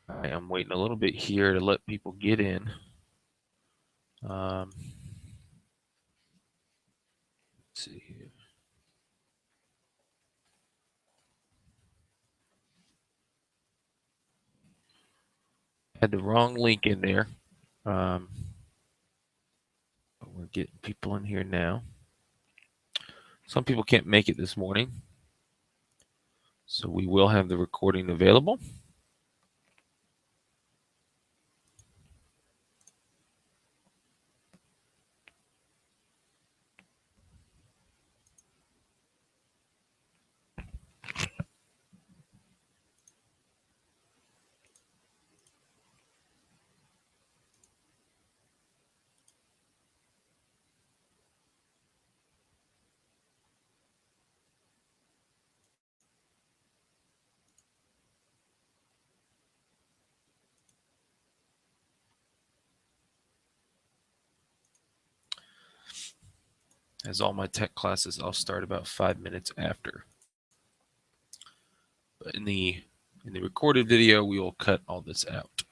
All right, I'm waiting a little bit here to let people get in. Let's see here. Had the wrong link in there. But we're getting people in here now. Some people can't make it this morning, so we will have the recording available. As all my tech classes, I'll start about 5 minutes after. But in the recorded video, we will cut all this out.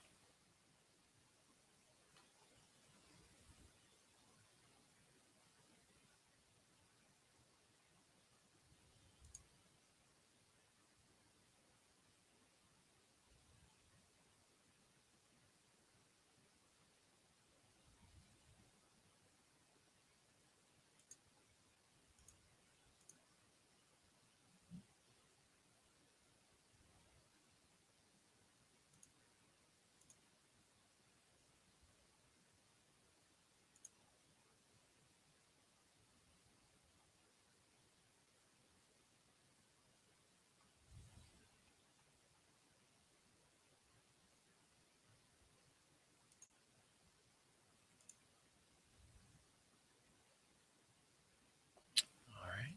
All right.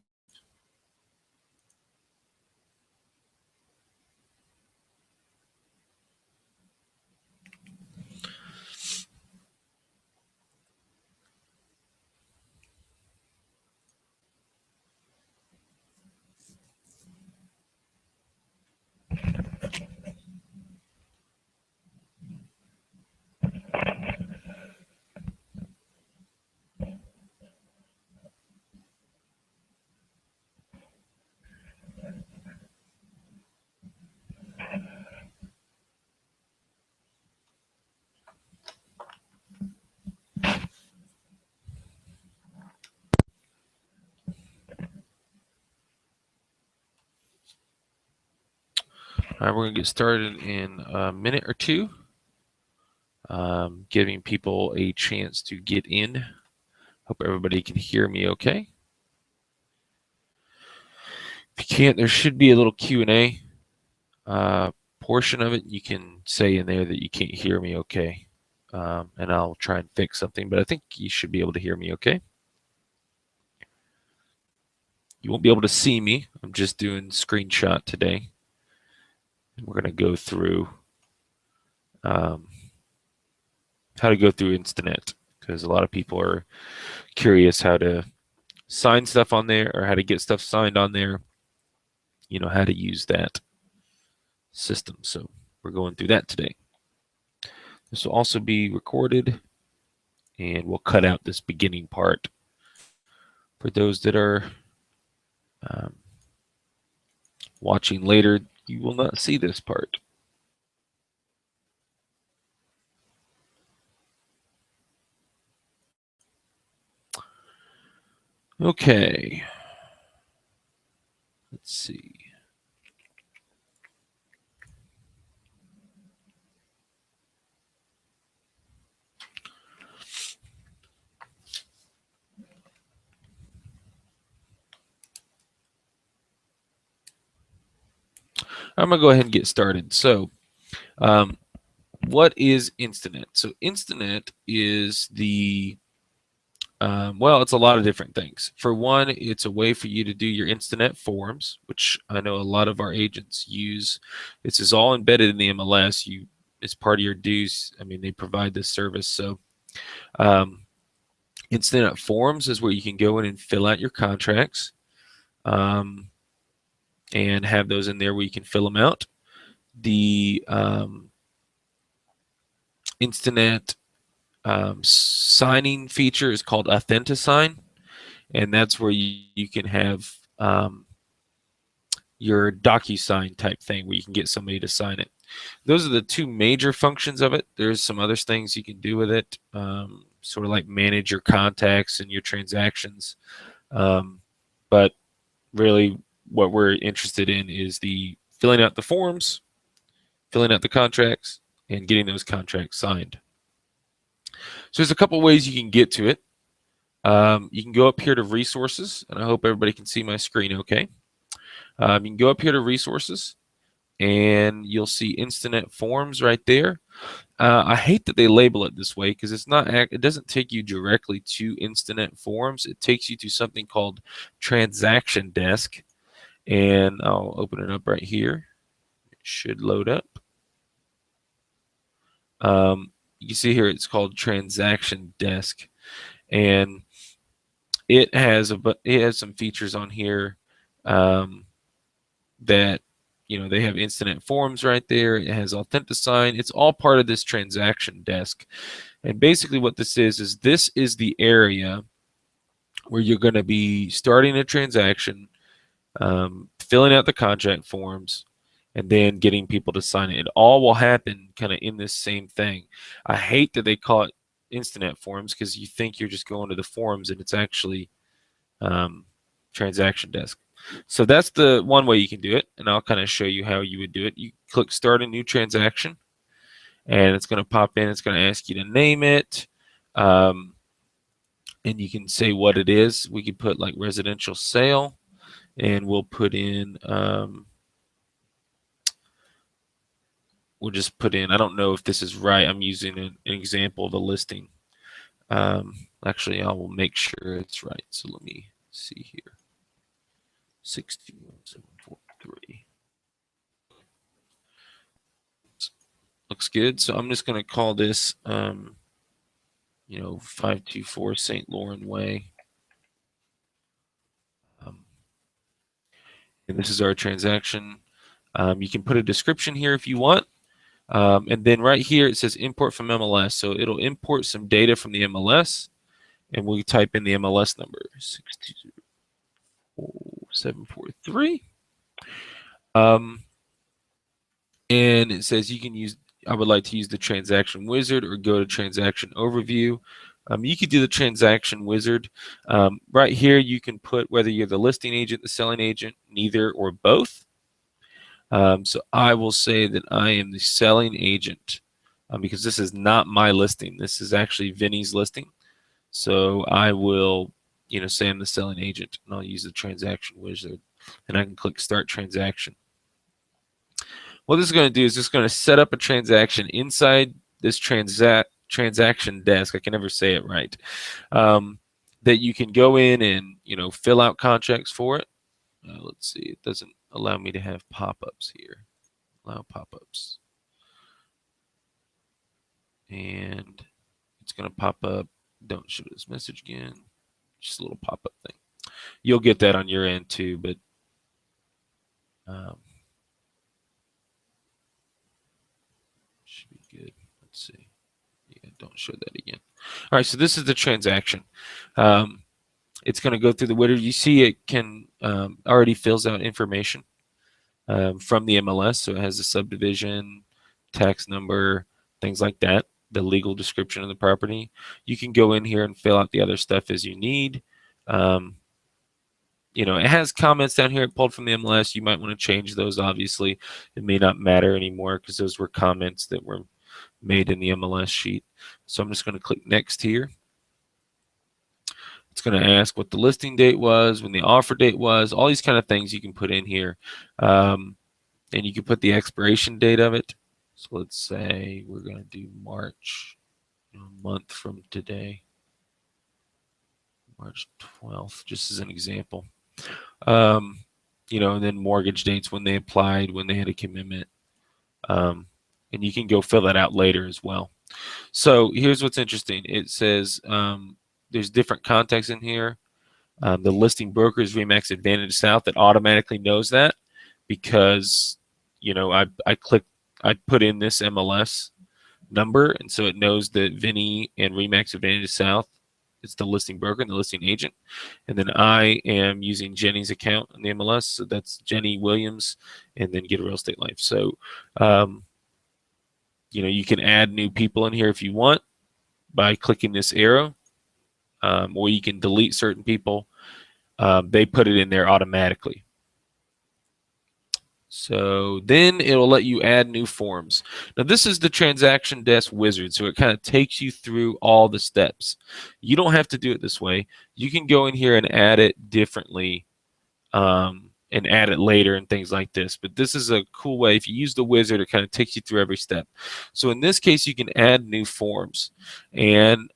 All right, we're going to get started in a minute or two, giving people a chance to get in. Hope everybody can hear me okay. If you can't, there should be a little Q&A portion of it. You can say in there that you can't hear me okay, and I'll try and fix something, but I think you should be able to hear me okay. You won't be able to see me. I'm just doing screenshot today. We're going to go through how to go through Instanet, because a lot of people are curious how to sign stuff on there or how to get stuff signed on there, you know, how to use that system. So we're going through that today. This will also be recorded, and we'll cut out this beginning part for those that are watching later. You will not see this part. Okay, let's see. I'm gonna go ahead and get started. So what is Instanet? So Instanet is the well, it's a lot of different things. For one, it's a way for you to do your Instanet forms, which I know a lot of our agents use. This is all embedded in the MLS. It's part of your dues. I mean, they provide this service. So Instanet forms is where you can go in and fill out your contracts, and have those in there where you can fill them out. The Instanet signing feature is called Authentisign, and that's where you can have your DocuSign type thing where you can get somebody to sign it. Those are the two major functions of it. There's some other things you can do with it, sort of like manage your contacts and your transactions. But really, what we're interested in is the filling out the forms, filling out the contracts, and getting those contracts signed. So there's a couple ways you can get to it. You can go up here to resources, and I hope everybody can see my screen okay. You can go up here to resources, and you'll see Instanet forms right there. I hate that they label it this way because it doesn't take you directly to Instanet forms. It takes you to something called transaction desk, and I'll open it up right here. It should load up. You can see here it's called transaction desk, and it has some features on here that they have Instanet forms right there. It has Authentisign. It's all part of this transaction desk. And basically what this is this is the area where you're going to be starting a transaction, filling out the contract forms, and then getting people to sign it. It all will happen kind of in this same thing. I hate that they call it Instanet forms because you think you're just going to the forums and it's actually transaction desk. So that's the one way you can do it, and I'll kind of show you how you would do it. You click start a new transaction, and it's going to pop in. It's going to ask you to name it, and you can say what it is. We could put like residential sale, and we'll put in we'll just put in, I don't know if this is right. I'm using an example of a listing. Actually, I will make sure it's right. So let me see here. 62743. Looks good. So I'm just going to call this, 524 St. Lauren Way. And this is our transaction. You can put a description here if you want. And then right here it says import from MLS. So it'll import some data from the MLS, and we type in the MLS number 62743. And it says you can use, I would like to use the transaction wizard or go to transaction overview. You could do the transaction wizard. Right here you can put whether you're the listing agent, the selling agent, neither or both. So I will say that I am the selling agent because this is not my listing. This is actually Vinny's listing. So I will, say I'm the selling agent, and I'll use the transaction wizard, and I can click start transaction. What this is going to do is just going to set up a transaction inside this transaction desk. I can never say it right. That you can go in and fill out contracts for it. Let's see. It doesn't allow me to have pop-ups here. Allow pop-ups, and it's going to pop up. Don't show this message again. Just a little pop-up thing. You'll get that on your end too, but should be good. Let's see. Yeah, don't show that again. All right, so this is the transaction. It's going to go through the wizard. You see it can already fills out information from the MLS. So it has a subdivision, tax number, things like that, the legal description of the property. You can go in here and fill out the other stuff as you need. It has comments down here pulled from the MLS. You might want to change those. Obviously, it may not matter anymore because those were comments that were made in the MLS sheet. So I'm just going to click next here. It's going to ask what the listing date was, when the offer date was, all these kind of things you can put in here. And you can put the expiration date of it. So let's say we're going to do March, a month from today, March 12th, just as an example. And then mortgage dates, when they applied, when they had a commitment. And you can go fill that out later as well. So here's what's interesting. It says there's different contacts in here. The listing broker is Remax Advantage South. That automatically knows that because I put in this MLS number, and so it knows that Vinny and Remax Advantage South, it's the listing broker and the listing agent. And then I am using Jenny's account on the MLS, so that's Jenny Williams, and then Get a Real Estate Life. So, you can add new people in here if you want by clicking this arrow, or you can delete certain people. They put it in there automatically. So then it will let you add new forms. Now this is the transaction desk wizard, so it kind of takes you through all the steps. You don't have to do it this way. You can go in here and add it differently, and add it later and things like this. But this is a cool way. If you use the wizard, it kind of takes you through every step. So in this case, you can add new forms. And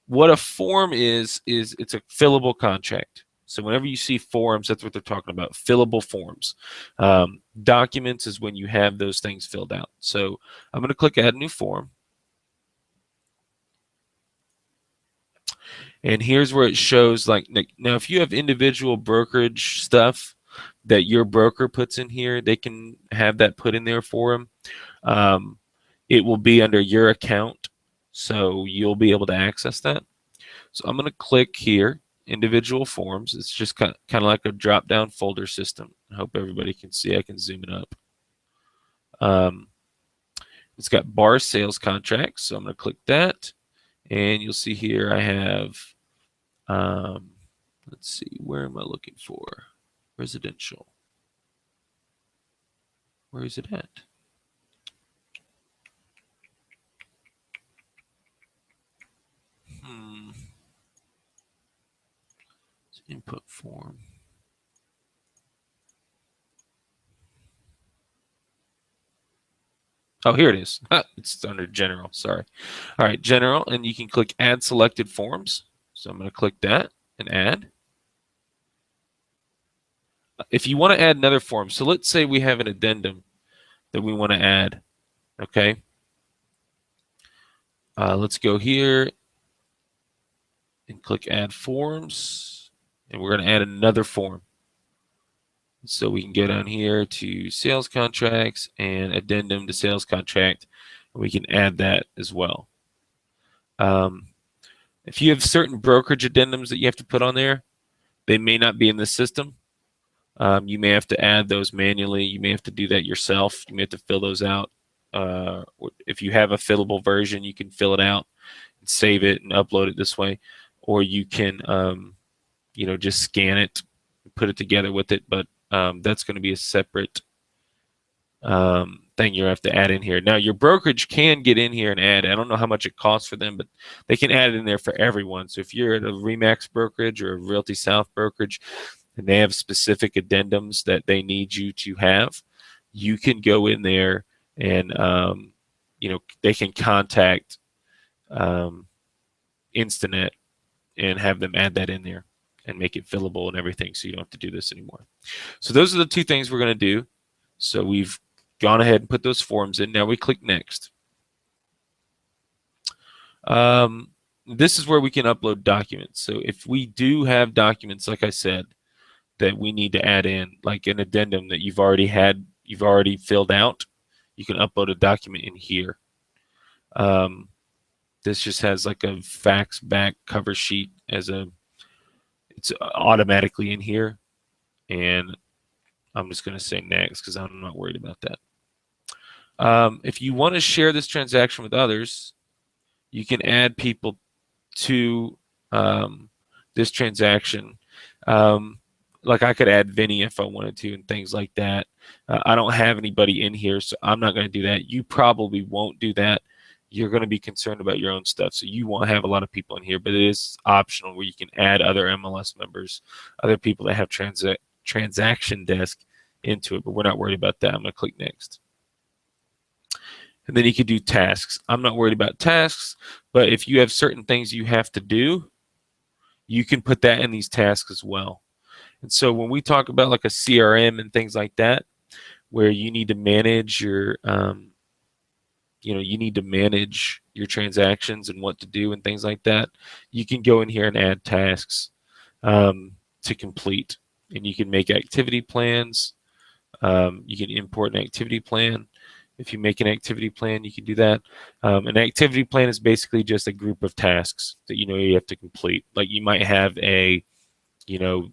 what a form is it's a fillable contract. So whenever you see forms, that's what they're talking about, fillable forms. Documents is when you have those things filled out. So I'm going to click Add New Form. And here's where it shows, like, now if you have individual brokerage stuff that your broker puts in here, they can have that put in there for them. It will be under your account, so you'll be able to access that. So I'm going to click here, individual forms. It's just kind of like a drop-down folder system. I hope everybody can see. I can zoom it up. It's got bar sales contracts, so I'm going to click that. And you'll see here I have, let's see, where am I looking for? Residential. Where is it at? It's input form. Oh, here it is. It's under general. Sorry. All right, general, and you can click add selected forms. So I'm going to click that and add. If you want to add another form, so let's say we have an addendum that we want to add. Okay. Let's go here and click add forms, and we're going to add another form. So we can go down here to sales contracts and addendum to sales contract, and we can add that as well. If you have certain brokerage addendums that you have to put on there, they may not be in the system. You may have to add those manually. You may have to do that yourself. You may have to fill those out. If you have a fillable version, you can fill it out and save it and upload it this way, or you can, just scan it, and put it together with it. But that's going to be a separate thing you have to add in here. Now, your brokerage can get in here and add. I don't know how much it costs for them, but they can add it in there for everyone. So if you're at a Remax brokerage or a Realty South brokerage, and they have specific addendums that they need you to have, you can go in there and they can contact Instanet and have them add that in there and make it fillable and everything, so you don't have to do this anymore. So those are the two things we're going to do. So we've gone ahead and put those forms in. Now we click next. This is where we can upload documents. So if we do have documents, like I said, that we need to add in, like an addendum that you've already filled out, you can upload a document in here. This just has like a fax back cover sheet it's automatically in here, and I'm just going to say next because I'm not worried about that. If you want to share this transaction with others, you can add people to this transaction. Like I could add Vinny if I wanted to and things like that. I don't have anybody in here, so I'm not going to do that. You probably won't do that. You're going to be concerned about your own stuff, so you won't have a lot of people in here, but it is optional where you can add other MLS members, other people that have transaction desk into it, but we're not worried about that. I'm going to click next. And then you can do tasks. I'm not worried about tasks, but if you have certain things you have to do, you can put that in these tasks as well. And so when we talk about like a CRM and things like that, where you need to manage your, you need to manage your transactions and what to do and things like that, you can go in here and add tasks to complete. And you can make activity plans. You can import an activity plan. If you make an activity plan, you can do that. An activity plan is basically just a group of tasks that you have to complete. Like you might have a you know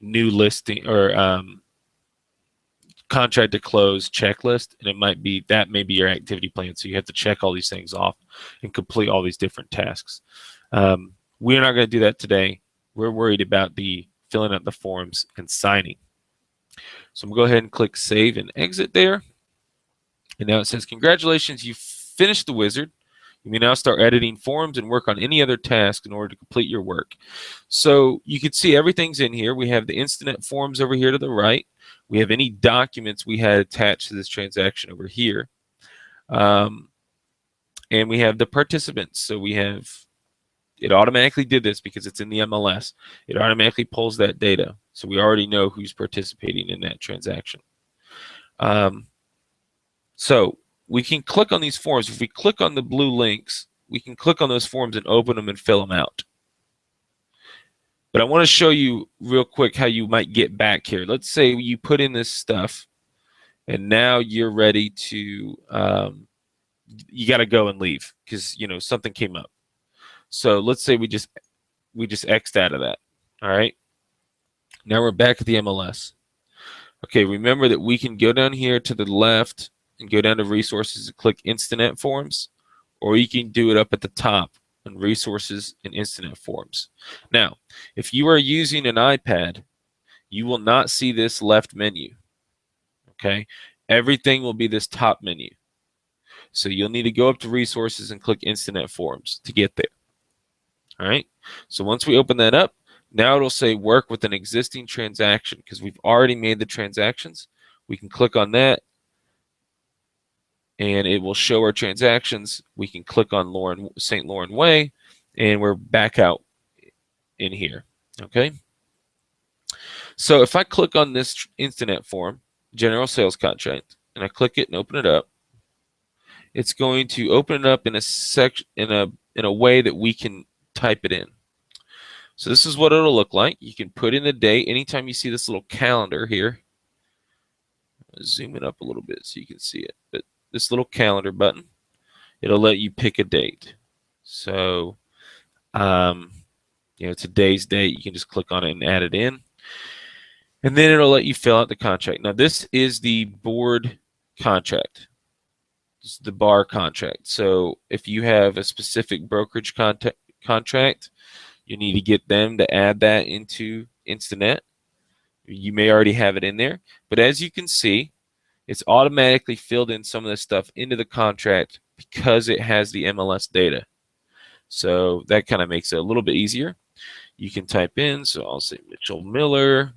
new listing or contract to close checklist, and it might be that may be your activity plan. So you have to check all these things off and complete all these different tasks. We're not going to do that today. We're worried about the filling out the forms and signing. So I'm going to go ahead and click save and exit there. And now it says, congratulations, you finished the wizard. You may now start editing forms and work on any other task in order to complete your work. So you can see everything's in here. We have the Instanet forms over here to the right. We have any documents we had attached to this transaction over here. And we have the participants. So we have, it automatically did this because it's in the MLS. It automatically pulls that data. So we already know who's participating in that transaction. So we can click on these forms. If we click on the blue links, we can click on those forms and open them and fill them out. But I want to show you real quick how you might get back here. Let's say you put in this stuff, and now you're ready to, you got to go and leave because something came up. So let's say we just X'd out of that. All right. Now we're back at the MLS. Okay, remember that we can go down here to the left and go down to resources and click Instanet forms, or you can do it up at the top on resources and Instanet forms. Now, if you are using an iPad, you will not see this left menu. Okay, everything will be this top menu. So you'll need to go up to resources and click Instanet forms to get there. All right, so once we open that up, now it'll say work with an existing transaction because we've already made the transactions. We can click on that and it will show our transactions. We can click on St. Lauren Way, and we're back out in here. Okay. So if I click on this Instanet form, general sales contract, and I click it and open it up, it's going to open it up in a section in a way that we can type it in. So this is what it'll look like. You can put in the date. Anytime you see this little calendar here, zoom it up a little bit so you can see it. But this little calendar button, it'll let you pick a date. So, today's date, you can just click on it and add it in. And then it'll let you fill out the contract. Now, this is the board contract. This is the bar contract. So if you have a specific brokerage contract, you need to get them to add that into Instanet. You may already have it in there. But as you can see, it's automatically filled in some of this stuff into the contract because it has the MLS data. So that kind of makes it a little bit easier. You can type in, so I'll say Mitchell Miller.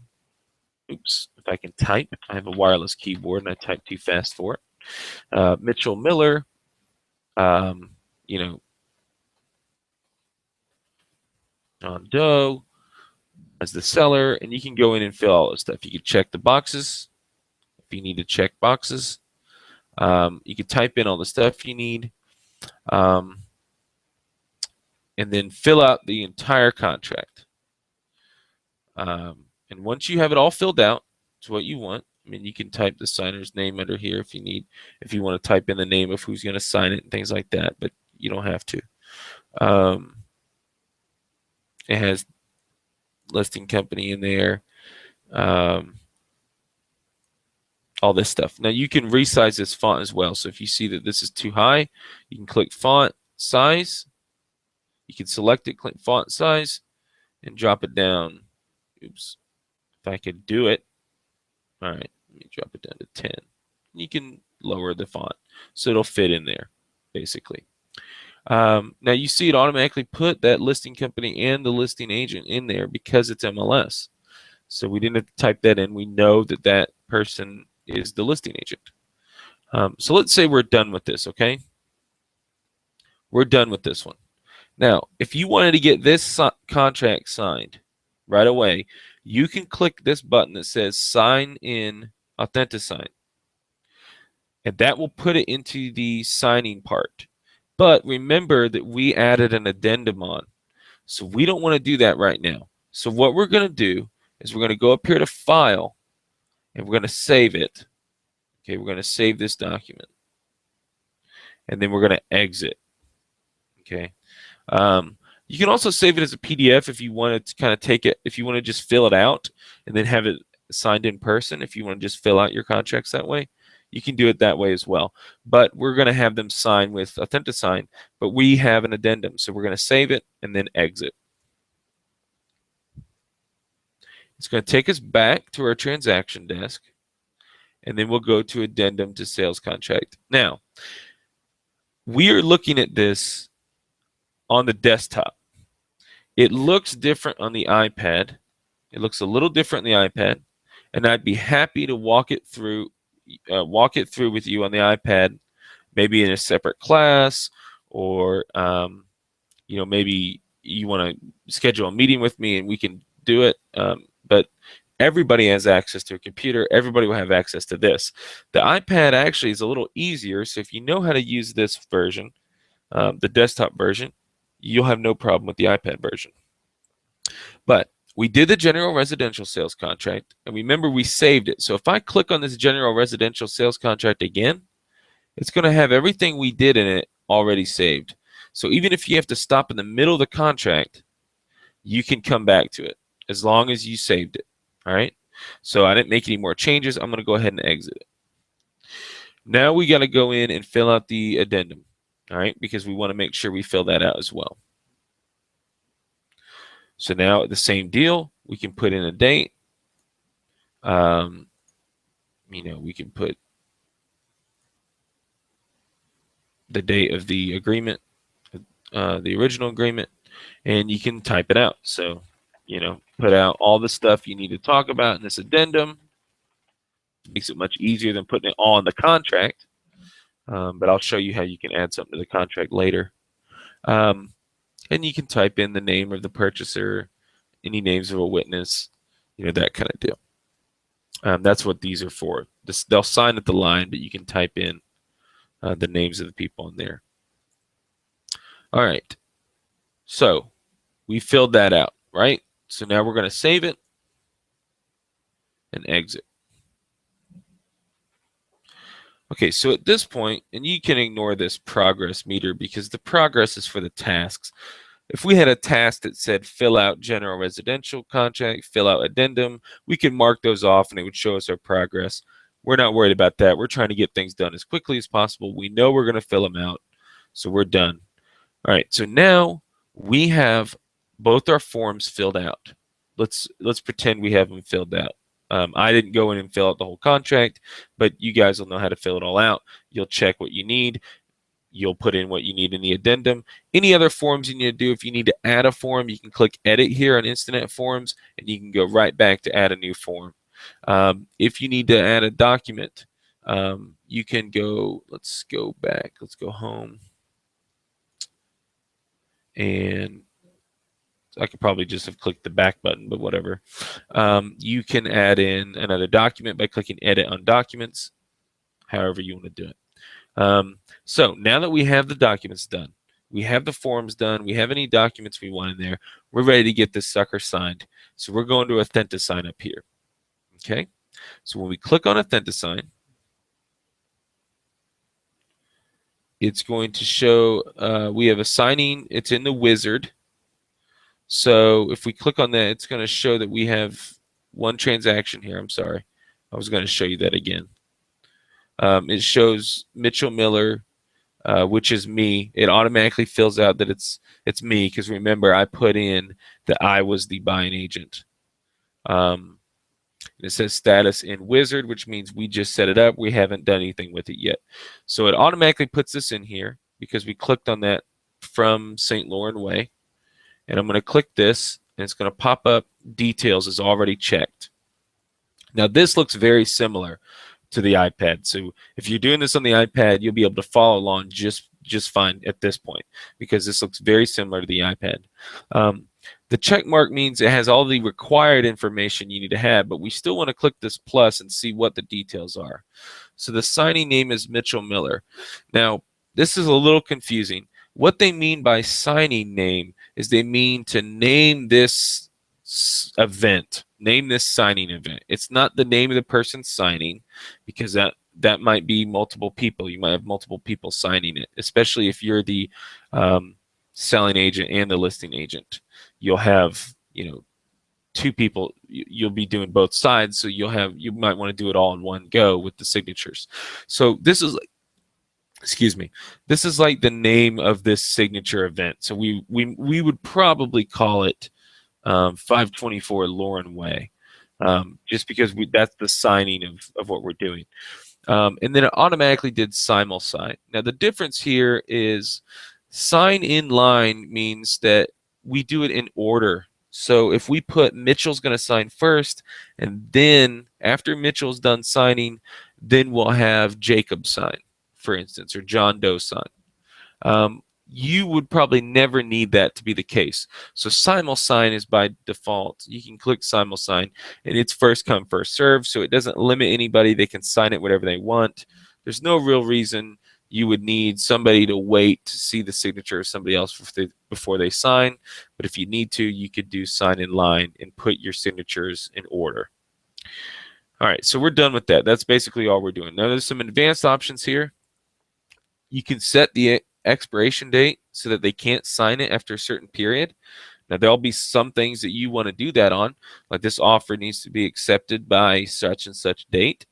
Oops, if I can type. I have a wireless keyboard and I type too fast for it. Mitchell Miller, John Doe as the seller, and you can go in and fill all this stuff. You can check the boxes if you need to check boxes. You can type in all the stuff you need, and then fill out the entire contract. And once you have it all filled out to what you want, you can type the signer's name under here if you want to type in the name of who's going to sign it and things like that, but you don't have to. It has listing company in there, all this stuff. Now you can resize this font as well. So if you see that this is too high, you can click font size. You can select it, click font size, and drop it down. Oops. If I could do it. All right, let me drop it down to 10. You can lower the font so it'll fit in there, basically. Now you see it automatically put that listing company and the listing agent in there because it's MLS. So we didn't have to type that in. We know that that person is the listing agent. So let's say we're done with this, okay? We're done with this one. Now, if you wanted to get this contract signed right away, you can click this button that says Sign in Authentisign. And that will put it into the signing part. But remember that we added an addendum on. So we don't want to do that right now. So what we're going to do is we're going to go up here to File, and we're going to save it. Okay, we're going to save this document. And then we're going to exit. Okay. You can also save it as a PDF if you want to kind of take it, if you want to just fill it out and then have it signed in person. If you want to just fill out your contracts that way, you can do it that way as well. But we're going to have them sign with AuthentiSign, but we have an addendum. So we're going to save it and then exit. It's going to take us back to our transaction desk, and then we'll go to addendum to sales contract. Now, we are looking at this on the desktop. It looks different on the iPad. It looks a little different on the iPad, and I'd be happy to walk it through with you on the iPad, maybe in a separate class, or maybe you want to schedule a meeting with me and we can do it. But everybody has access to a computer. Everybody will have access to this. The iPad actually is a little easier, so if you know how to use this version, the desktop version, you'll have no problem with the iPad version. But we did the general residential sales contract, and remember we saved it. So if I click on this general residential sales contract again, it's going to have everything we did in it already saved. So even if you have to stop in the middle of the contract, you can come back to it as long as you saved it. All right. So I didn't make any more changes. I'm going to go ahead and exit it. Now we got to go in and fill out the addendum. All right, because we want to make sure we fill that out as well. So now the same deal. We can put in a date. We can put the date of the agreement, the original agreement, and you can type it out. So, put out all the stuff you need to talk about in this addendum. Makes it much easier than putting it all in the contract. But I'll show you how you can add something to the contract later. And you can type in the name of the purchaser, any names of a witness, that kind of deal. That's what these are for. They'll sign at the line, but you can type in the names of the people in there. All right. So we filled that out, right? So now we're going to save it and exit. Okay, so at this point, and you can ignore this progress meter because the progress is for the tasks. If we had a task that said fill out general residential contract, fill out addendum, we could mark those off and it would show us our progress. We're not worried about that. We're trying to get things done as quickly as possible. We know we're going to fill them out, so we're done. All right, so now we have both our forms filled out. Let's pretend we have them filled out. I didn't go in and fill out the whole contract, but you guys will know how to fill it all out. You'll check what you need. You'll put in what you need in the addendum. Any other forms you need to do, if you need to add a form, you can click Edit here on Instanet Forms, and you can go right back to add a new form. If you need to add a document, you can go, let's go back. Let's go home. And I could probably just have clicked the back button, but whatever. You can add in another document by clicking Edit on Documents, however you want to do it. So now that we have the documents done, we have the forms done, we have any documents we want in there, we're ready to get this sucker signed. So we're going to AuthentiSign up here. Okay? So when we click on AuthentiSign, it's going to show we have a signing. It's in the wizard. So if we click on that, it's going to show that we have one transaction here. I'm sorry. I was going to show you that again. It shows Mitchell Miller, which is me. It automatically fills out that it's me because remember I put in that I was the buying agent. It says status in wizard, which means we just set it up. We haven't done anything with it yet. So it automatically puts this in here because we clicked on that from St. Lauren Way. And I'm going to click this, and it's going to pop up details is already checked. Now this looks very similar to the iPad. So if you're doing this on the iPad, you'll be able to follow along just fine at this point because this looks very similar to the iPad. The check mark means it has all the required information you need to have, but we still want to click this plus and see what the details are. So the signing name is Mitchell Miller. Now this is a little confusing. What they mean by signing name is they mean to name this event, name this signing event. It's not the name of the person signing because that might be multiple people. You might have multiple people signing it, especially if you're the selling agent and the listing agent. You'll have, two people. You'll be doing both sides, so you might want to do it all in one go with the signatures. So this is, excuse me, this is like the name of this signature event. So we would probably call it 524 Lauren Way, just because that's the signing of what we're doing. And then it automatically did simul-sign. Now the difference here is sign in line means that we do it in order. So if we put Mitchell's going to sign first, and then after Mitchell's done signing, then we'll have Jacob sign, for instance, or John Doe sign. You would probably never need that to be the case. So simul-sign is by default. You can click simul-sign, and it's first come, first serve, so it doesn't limit anybody. They can sign it whatever they want. There's no real reason you would need somebody to wait to see the signature of somebody else before they sign. But if you need to, you could do sign in line and put your signatures in order. All right, so we're done with that. That's basically all we're doing. Now there's some advanced options here. You can set the expiration date so that they can't sign it after a certain period. Now, there'll be some things that you want to do that on, like this offer needs to be accepted by such and such date.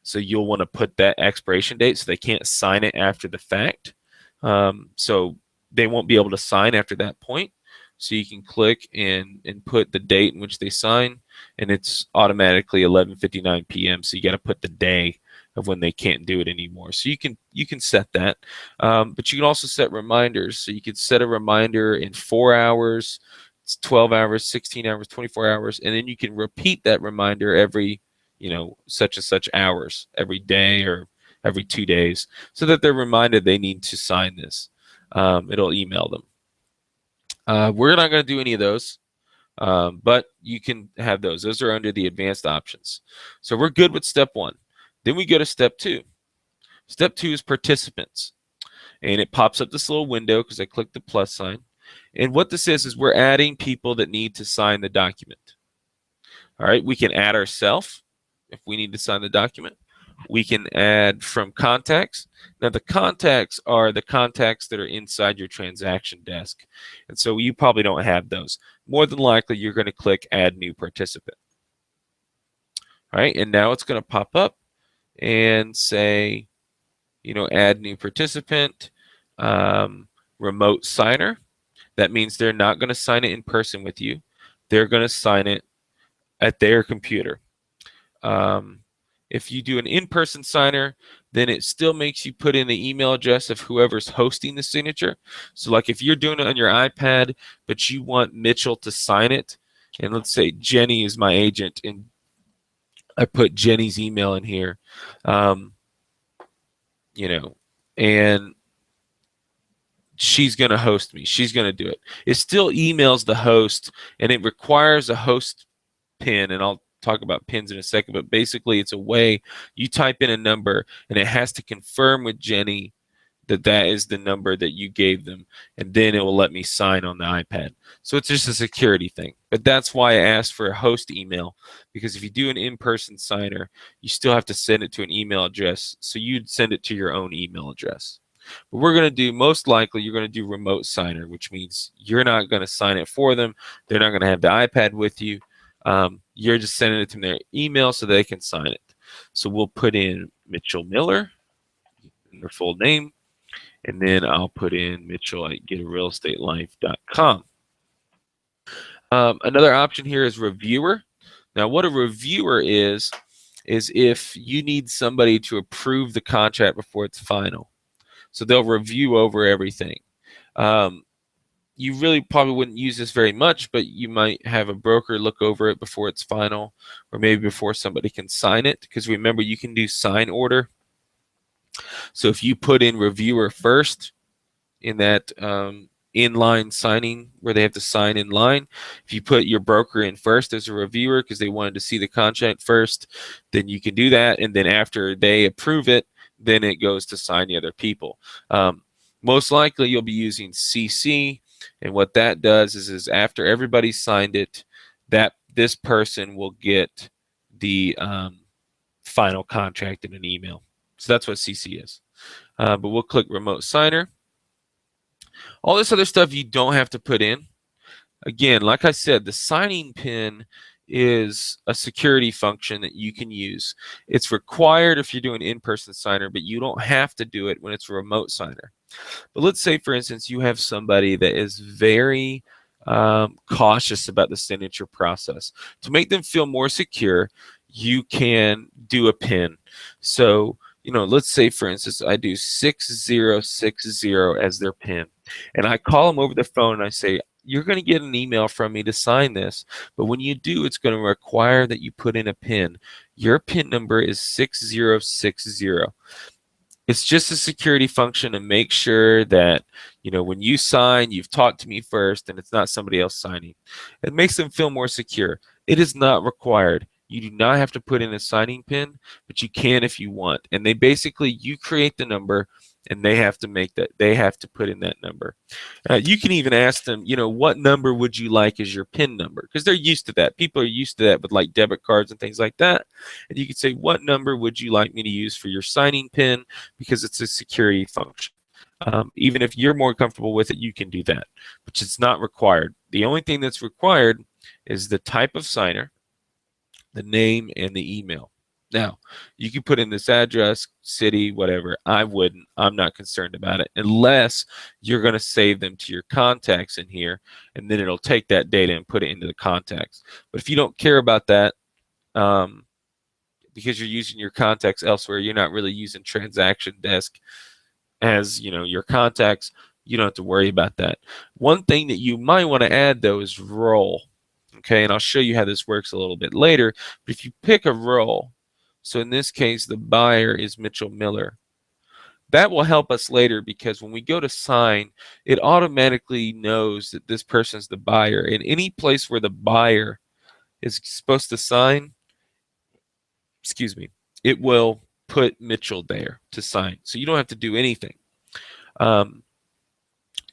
So you'll want to put that expiration date so they can't sign it after the fact. So they won't be able to sign after that point. So you can click and put the date in which they sign, and it's automatically 11:59 p.m. So you got to put the day of when they can't do it anymore. So you can set that, but you can also set reminders. So you could set a reminder in 4 hours, 12 hours, 16 hours, 24 hours, and then you can repeat that reminder every such and such hours, every day or every 2 days, so that they're reminded they need to sign this. It'll email them. We're not going to do any of those, but you can have those. Those are under the advanced options. So we're good with step 1. Then we go to step 2. Step 2 is participants. And it pops up this little window because I clicked the plus sign. And what this is we're adding people that need to sign the document. All right, we can add ourselves if we need to sign the document. We can add from contacts. Now, the contacts are the contacts that are inside your transaction desk. And so you probably don't have those. More than likely, you're going to click Add New Participant. All right, and now it's going to pop up and say, add new participant, remote signer. That means they're not going to sign it in person with you. They're going to sign it at their computer. If you do an in-person signer, then it still makes you put in the email address of whoever's hosting the signature. So like if you're doing it on your iPad, but you want Mitchell to sign it, and let's say Jenny is my agent, and I put Jenny's email in here, and she's going to host me. She's going to do it. It still emails the host, and it requires a host pin, and I'll talk about pins in a second, but basically it's a way you type in a number, and it has to confirm with Jenny that that is the number that you gave them, and then it will let me sign on the iPad. So it's just a security thing. But that's why I asked for a host email, because if you do an in-person signer, you still have to send it to an email address. So you'd send it to your own email address. But we're going to do, most likely, you're going to do remote signer, which means you're not going to sign it for them. They're not going to have the iPad with you. You're just sending it to their email so they can sign it. So we'll put in Mitchell Miller, in their full name. And then I'll put in Mitchell at getrealestatelife.com. Another option here is reviewer. Now, what a reviewer is if you need somebody to approve the contract before it's final. So they'll review over everything. You really probably wouldn't use this very much, but you might have a broker look over it before it's final, or maybe before somebody can sign it. Because remember, you can do sign order. So if you put in reviewer first in that inline signing where they have to sign in line, if you put your broker in first as a reviewer because they wanted to see the contract first, then you can do that. And then after they approve it, then it goes to sign the other people. Most likely you'll be using CC. And what that does is after everybody's signed it, that this person will get the final contract in an email. So that's what CC is. But we'll click remote signer. All this other stuff you don't have to put in. Again, like I said, the signing pin is a security function that you can use. It's required if you're doing in-person signer, but you don't have to do it when it's a remote signer. But let's say, for instance, you have somebody that is very cautious about the signature process. To make them feel more secure, you can do a pin. So, let's say, for instance, I do 6060 as their pin. And I call them over the phone and I say, you're going to get an email from me to sign this, but when you do, it's going to require that you put in a pin. Your pin number is 6060. It's just a security function to make sure that, when you sign, you've talked to me first and it's not somebody else signing. It makes them feel more secure. It is not required. You do not have to put in a signing pin, but you can if you want. And you create the number and they have to put in that number. You can even ask them, what number would you like as your PIN number? Because they're used to that. People are used to that with like debit cards and things like that. And you can say, what number would you like me to use for your signing PIN? Because it's a security function. Even if you're more comfortable with it, you can do that, but it's not required. The only thing that's required is the type of signer, the name, and the email. Now, you can put in this address, city, whatever. I wouldn't. I'm not concerned about it unless you're going to save them to your contacts in here, and then it'll take that data and put it into the contacts. But if you don't care about that, because you're using your contacts elsewhere, you're not really using transaction desk as your contacts, you don't have to worry about that. One thing that you might want to add though is role. Okay, and I'll show you how this works a little bit later. But if you pick a role, so in this case, the buyer is Mitchell Miller. That will help us later because when we go to sign, it automatically knows that this person's the buyer. In any place where the buyer is supposed to sign, it will put Mitchell there to sign. So you don't have to do anything.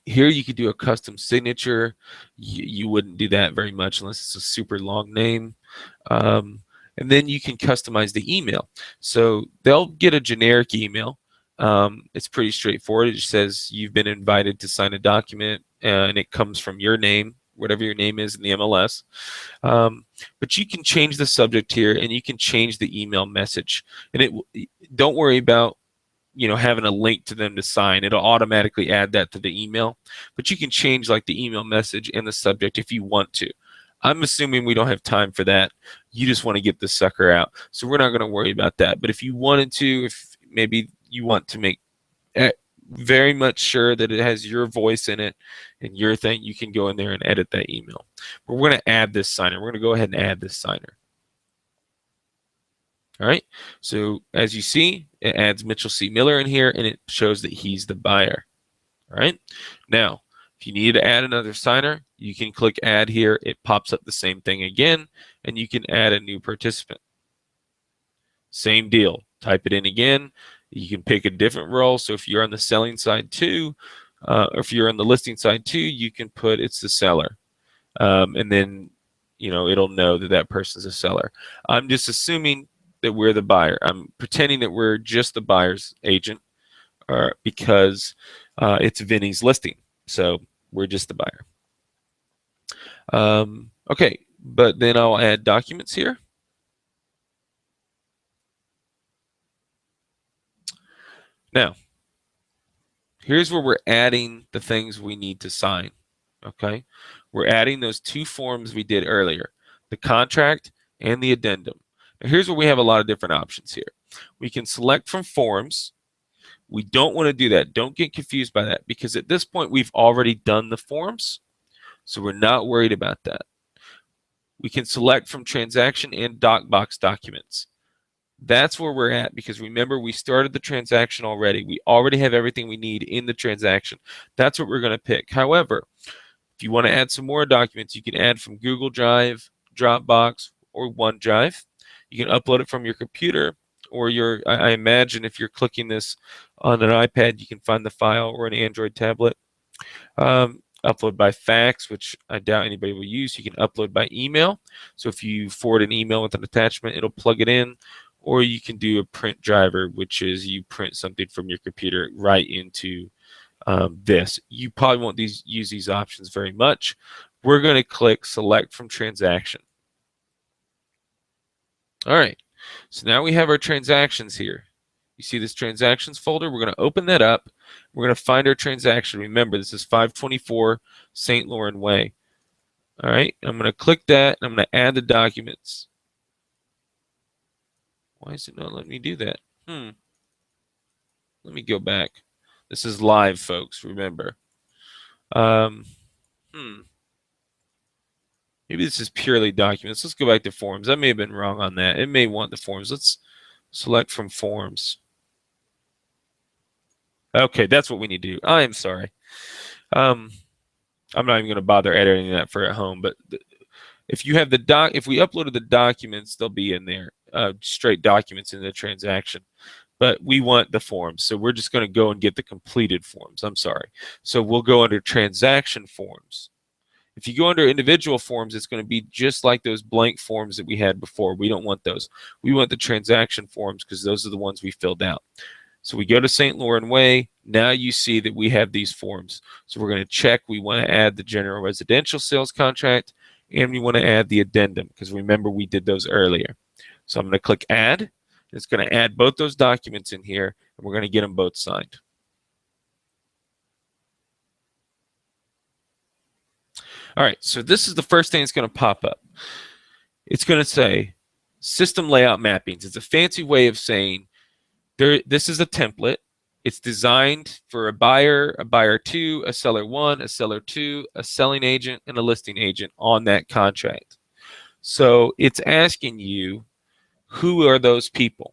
Here you could do a custom signature. You wouldn't do that very much unless it's a super long name. And then you can customize the email. So they'll get a generic email. It's pretty straightforward. It just says you've been invited to sign a document, and it comes from your name, whatever your name is in the MLS. But you can change the subject here, and you can change the email message. And don't worry about having a link to them to sign. It'll automatically add that to the email. But you can change like the email message and the subject if you want to. I'm assuming we don't have time for that. You just want to get the sucker out. So we're not going to worry about that. But if you wanted to, if maybe you want to make very much sure that it has your voice in it and your thing, you can go in there and edit that email. But we're going to add this signer. We're going to go ahead and add this signer. All right. So as you see, it adds Mitchell C. Miller in here, and it shows that he's the buyer. All right. Now, if you need to add another signer, you can click add here. It pops up the same thing again, and you can add a new participant. Same deal. Type it in again. You can pick a different role. So if you're on the selling side too, or if you're on the listing side too, you can put it's the seller. And then, it'll know that that person's a seller. I'm just assuming that we're the buyer. I'm pretending that we're just the buyer's agent because it's Vinny's listing. So we're just the buyer. Okay, but then I'll add documents here. Now, here's where we're adding the things we need to sign. Okay, we're adding those two forms we did earlier, the contract and the addendum. Now, here's where we have a lot of different options here. We can select from forms. We don't want to do that. Don't get confused by that because at this point we've already done the forms, so we're not worried about that. We can select from transaction and DocBox documents. That's where we're at because remember we started the transaction already. We already have everything we need in the transaction. That's what we're going to pick. However, if you want to add some more documents, you can add from Google Drive, Dropbox, or OneDrive. You can upload it from your computer or I imagine if you're clicking this on an iPad, you can find the file, or an Android tablet. Upload by fax, which I doubt anybody will use. You can upload by email. So if you forward an email with an attachment, it'll plug it in. or you can do a print driver, which is you print something from your computer right into this. You probably won't use these options very much. We're going to click select from transaction. All right, so now we have our transactions here. You see this transactions folder? We're going to open that up. We're going to find our transaction. Remember, this is 524 St. Laurent Way. All right, I'm going to click that, and I'm going to add the documents. Why is it not letting me do that? Let me go back. This is live, folks, remember. Maybe this is purely documents. Let's go back to forms. I may have been wrong on that. It may want the forms. Let's select from forms. Okay, that's what we need to do. I am sorry. I'm not even going to bother editing that for at home, but if you have if we uploaded the documents, they'll be in there, straight documents in the transaction. But we want the forms, so we're just going to go and get the completed forms. I'm sorry. So we'll go under transaction forms. If you go under individual forms, it's going to be just like those blank forms that we had before. We don't want those. We want the transaction forms because those are the ones we filled out. So we go to St. Laurent Way. Now you see that we have these forms. So we're going to check. We want to add the general residential sales contract, and we want to add the addendum because remember we did those earlier. So I'm going to click add. It's going to add both those documents in here, and we're going to get them both signed. All right, so this is the first thing that's going to pop up. It's going to say system layout mappings. It's a fancy way of saying this is a template. It's designed for a buyer 2, a seller 1, a seller 2, a selling agent, and a listing agent on that contract. So it's asking you, who are those people?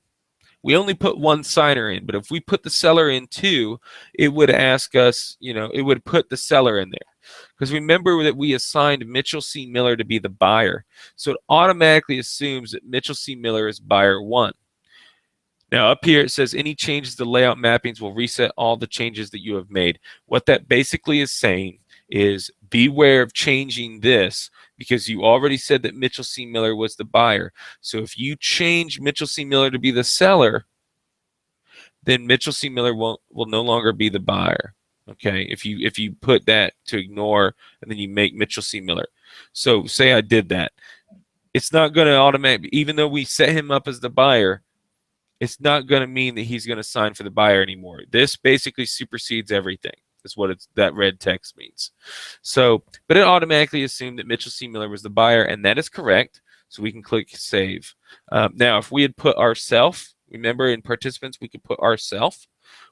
We only put one signer in, but if we put the seller in too, it would ask us, it would put the seller in there. Because remember that we assigned Mitchell C. Miller to be the buyer. So it automatically assumes that Mitchell C. Miller is buyer 1. Now up here it says any changes to layout mappings will reset all the changes that you have made. What that basically is saying is beware of changing this because you already said that Mitchell C. Miller was the buyer. So if you change Mitchell C. Miller to be the seller, then Mitchell C. Miller will no longer be the buyer. Okay, if you put that to ignore and then you make Mitchell C. Miller. So say I did that. It's not going to automatically, even though we set him up as the buyer, it's not going to mean that he's going to sign for the buyer anymore. This basically supersedes everything. That's what that red text means. So, but it automatically assumed that Mitchell C. Miller was the buyer, and that is correct. So we can click save. Now, if we had put ourself, remember in participants, we could put ourself.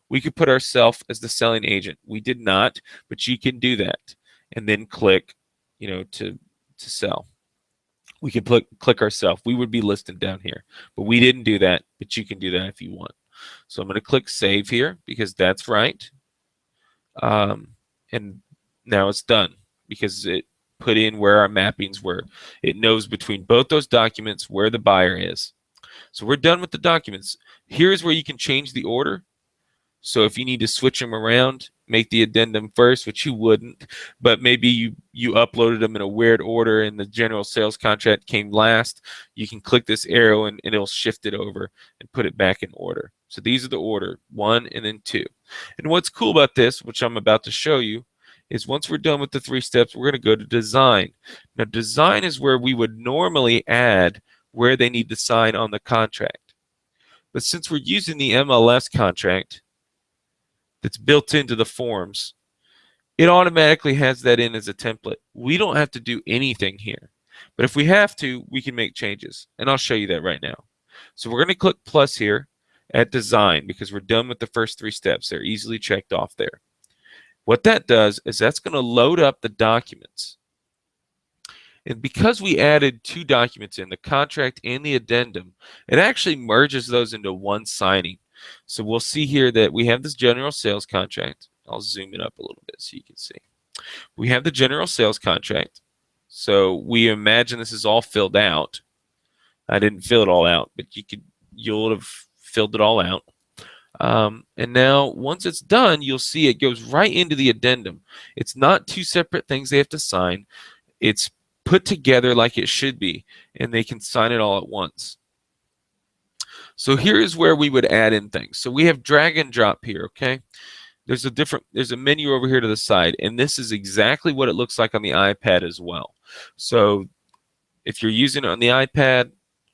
We could put ourself as the selling agent. We did not, but you can do that. And then click, to sell. We could click ourselves. We would be listed down here, but we didn't do that, but you can do that if you want. So I'm going to click save here because that's right. And now it's done because it put in where our mappings were. It knows between both those documents where the buyer is. So we're done with the documents. Here's where you can change the order. So if you need to switch them around, make the addendum first, which you wouldn't, but maybe you uploaded them in a weird order and the general sales contract came last, you can click this arrow and it'll shift it over and put it back in order. So these are the order, 1 and then 2. And what's cool about this, which I'm about to show you, is once we're done with the 3 steps, we're going to go to design. Now design is where we would normally add where they need to sign on the contract. But since we're using the MLS contract, that's built into the forms, it automatically has that in as a template. We don't have to do anything here. But if we have to, we can make changes. And I'll show you that right now. So we're going to click plus here at design because we're done with the first 3 steps. They're easily checked off there. What that does is that's going to load up the documents. And because we added 2 documents in, the contract and the addendum, it actually merges those into one signing. So we'll see here that we have this general sales contract. I'll zoom it up a little bit so you can see. We have the general sales contract. So we imagine this is all filled out. I didn't fill it all out, but you'll have filled it all out. And now once it's done, you'll see it goes right into the addendum. It's not 2 separate things they have to sign. It's put together like it should be, and they can sign it all at once. So here is where we would add in things. So we have drag and drop here, okay? There's a menu over here to the side, and this is exactly what it looks like on the iPad as well. So if you're using it on the iPad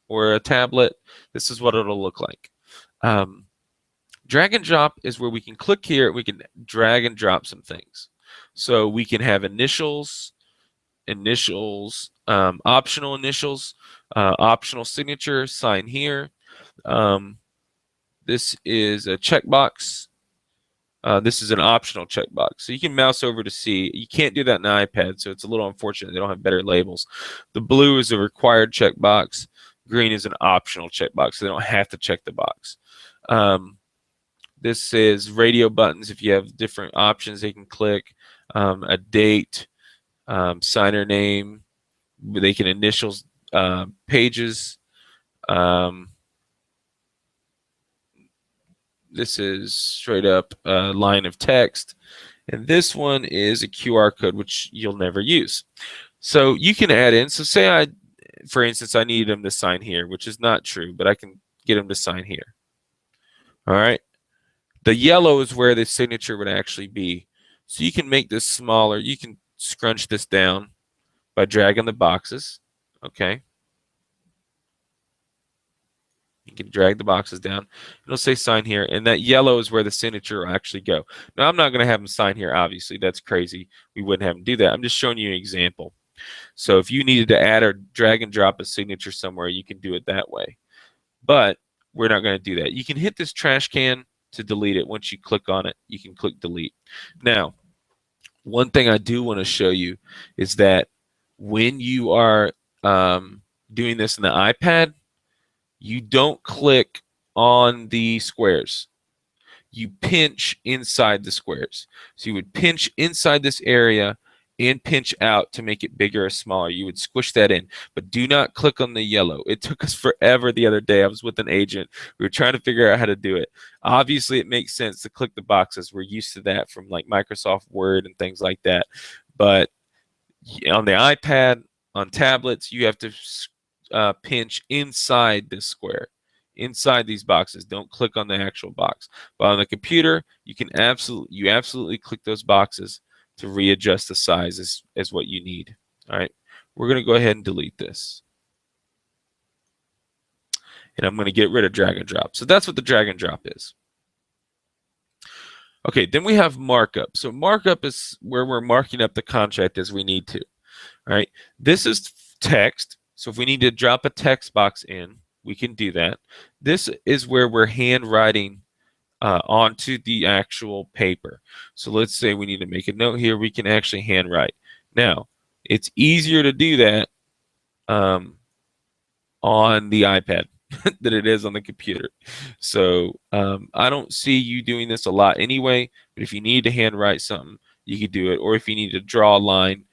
or a tablet, this is what it'll look like. Drag and drop is where we can click here, we can drag and drop some things. So we can have initials, optional initials, optional signature, sign here. This is a checkbox. This is an optional checkbox. So you can mouse over to see. You can't do that in the iPad, so it's a little unfortunate. They don't have better labels. The blue is a required checkbox. Green is an optional checkbox, so they don't have to check the box. This is radio buttons. If you have different options, they can click. A date, signer name. They can initials pages. This is straight up a line of text. And this one is a QR code, which you'll never use. So you can add in. So say for instance, I need them to sign here, which is not true, but I can get them to sign here. All right. The yellow is where the signature would actually be. So you can make this smaller. You can scrunch this down by dragging the boxes. Okay. You can drag the boxes down. It'll say sign here, and that yellow is where the signature will actually go. Now, I'm not going to have them sign here, obviously. That's crazy. We wouldn't have them do that. I'm just showing you an example. So if you needed to add or drag and drop a signature somewhere, you can do it that way. But we're not going to do that. You can hit this trash can to delete it. Once you click on it, you can click delete. Now, one thing I do want to show you is that when you are doing this in the iPad, you don't click on the squares. You pinch inside the squares. So you would pinch inside this area and pinch out to make it bigger or smaller. You would squish that in, but do not click on the yellow. It took us forever the other day. I was with an agent. We were trying to figure out how to do it. Obviously, it makes sense to click the boxes. We're used to that from like Microsoft Word and things like that. But on the iPad, on tablets, you have to pinch inside this square, inside these boxes. Don't click on the actual box. But on the computer, you absolutely click those boxes to readjust the size as what you need. All right, we're going to go ahead and delete this. And I'm going to get rid of drag and drop. So that's what the drag and drop is. Okay, then we have markup. So markup is where we're marking up the contract as we need to. All right, this is text. So if we need to drop a text box in, we can do that. This is where we're handwriting onto the actual paper. So let's say we need to make a note here. We can actually handwrite. Now, it's easier to do that on the iPad than it is on the computer. So I don't see you doing this a lot anyway, but if you need to handwrite something, you could do it. Or if you need to draw a line,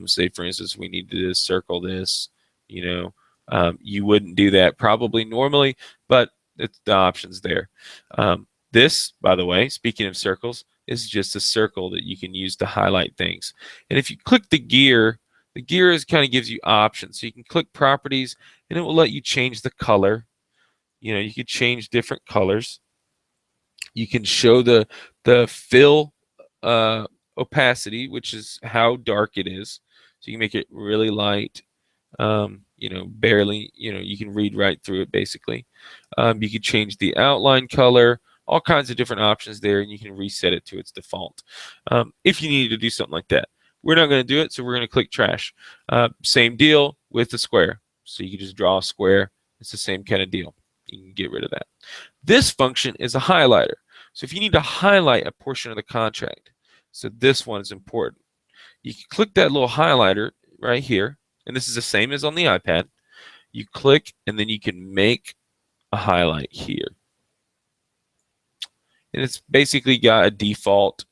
say for instance, we need to circle this, you wouldn't do that probably normally, but it's the options there. This, by the way, speaking of circles, is just a circle that you can use to highlight things. And if you click the gear is kind of gives you options. So you can click properties and it will let you change the color. You could change different colors. You can show the fill opacity, which is how dark it is. So you can make it really light. Barely, you can read right through it basically. You can change the outline color, all kinds of different options there, and you can reset it to its default if you need to do something like that. We're not going to do it, so we're going to click trash. Same deal with the square. So you can just draw a square. It's the same kind of deal. You can get rid of that. This function is a highlighter. So if you need to highlight a portion of the contract, so this one is important. You can click that little highlighter right here, and this is the same as on the iPad. You click, and then you can make a highlight here. And it's basically got a default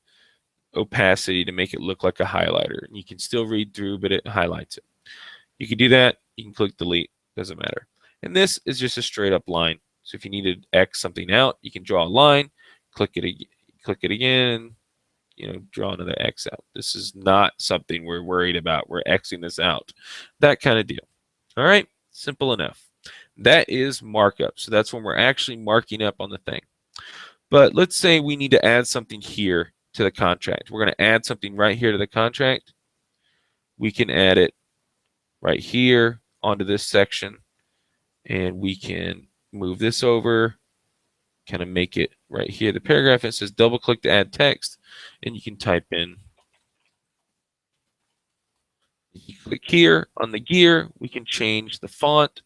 opacity to make it look like a highlighter. And you can still read through, but it highlights it. You can do that. You can click delete. Doesn't matter. And this is just a straight up line. So if you need to X something out, you can draw a line, click it again, draw another X out. This is not something we're worried about. We're Xing this out. That kind of deal. All right, simple enough. that is markup. So that's when we're actually marking up on the thing. But let's say we need to add something here to the contract. We're going to add something right here to the contract. We can add it right here onto this section, and we can move this over, kind of make it right here. The paragraph, it says double click to add text, and you can type in. You click here on the gear, we can change the font,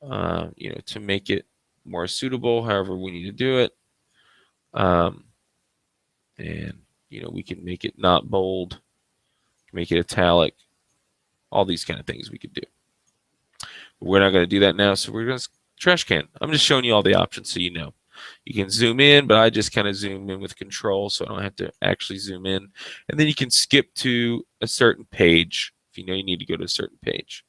to make it more suitable, however we need to do it. And we can make it not bold, make it italic, all these kind of things we could do. But we're not going to do that now, so we're going to trash can. I'm just showing you all the options so you know. You can zoom in, but I just kind of zoom in with control, so I don't have to actually zoom in. And then you can skip to a certain page if you know you need to go to a certain page.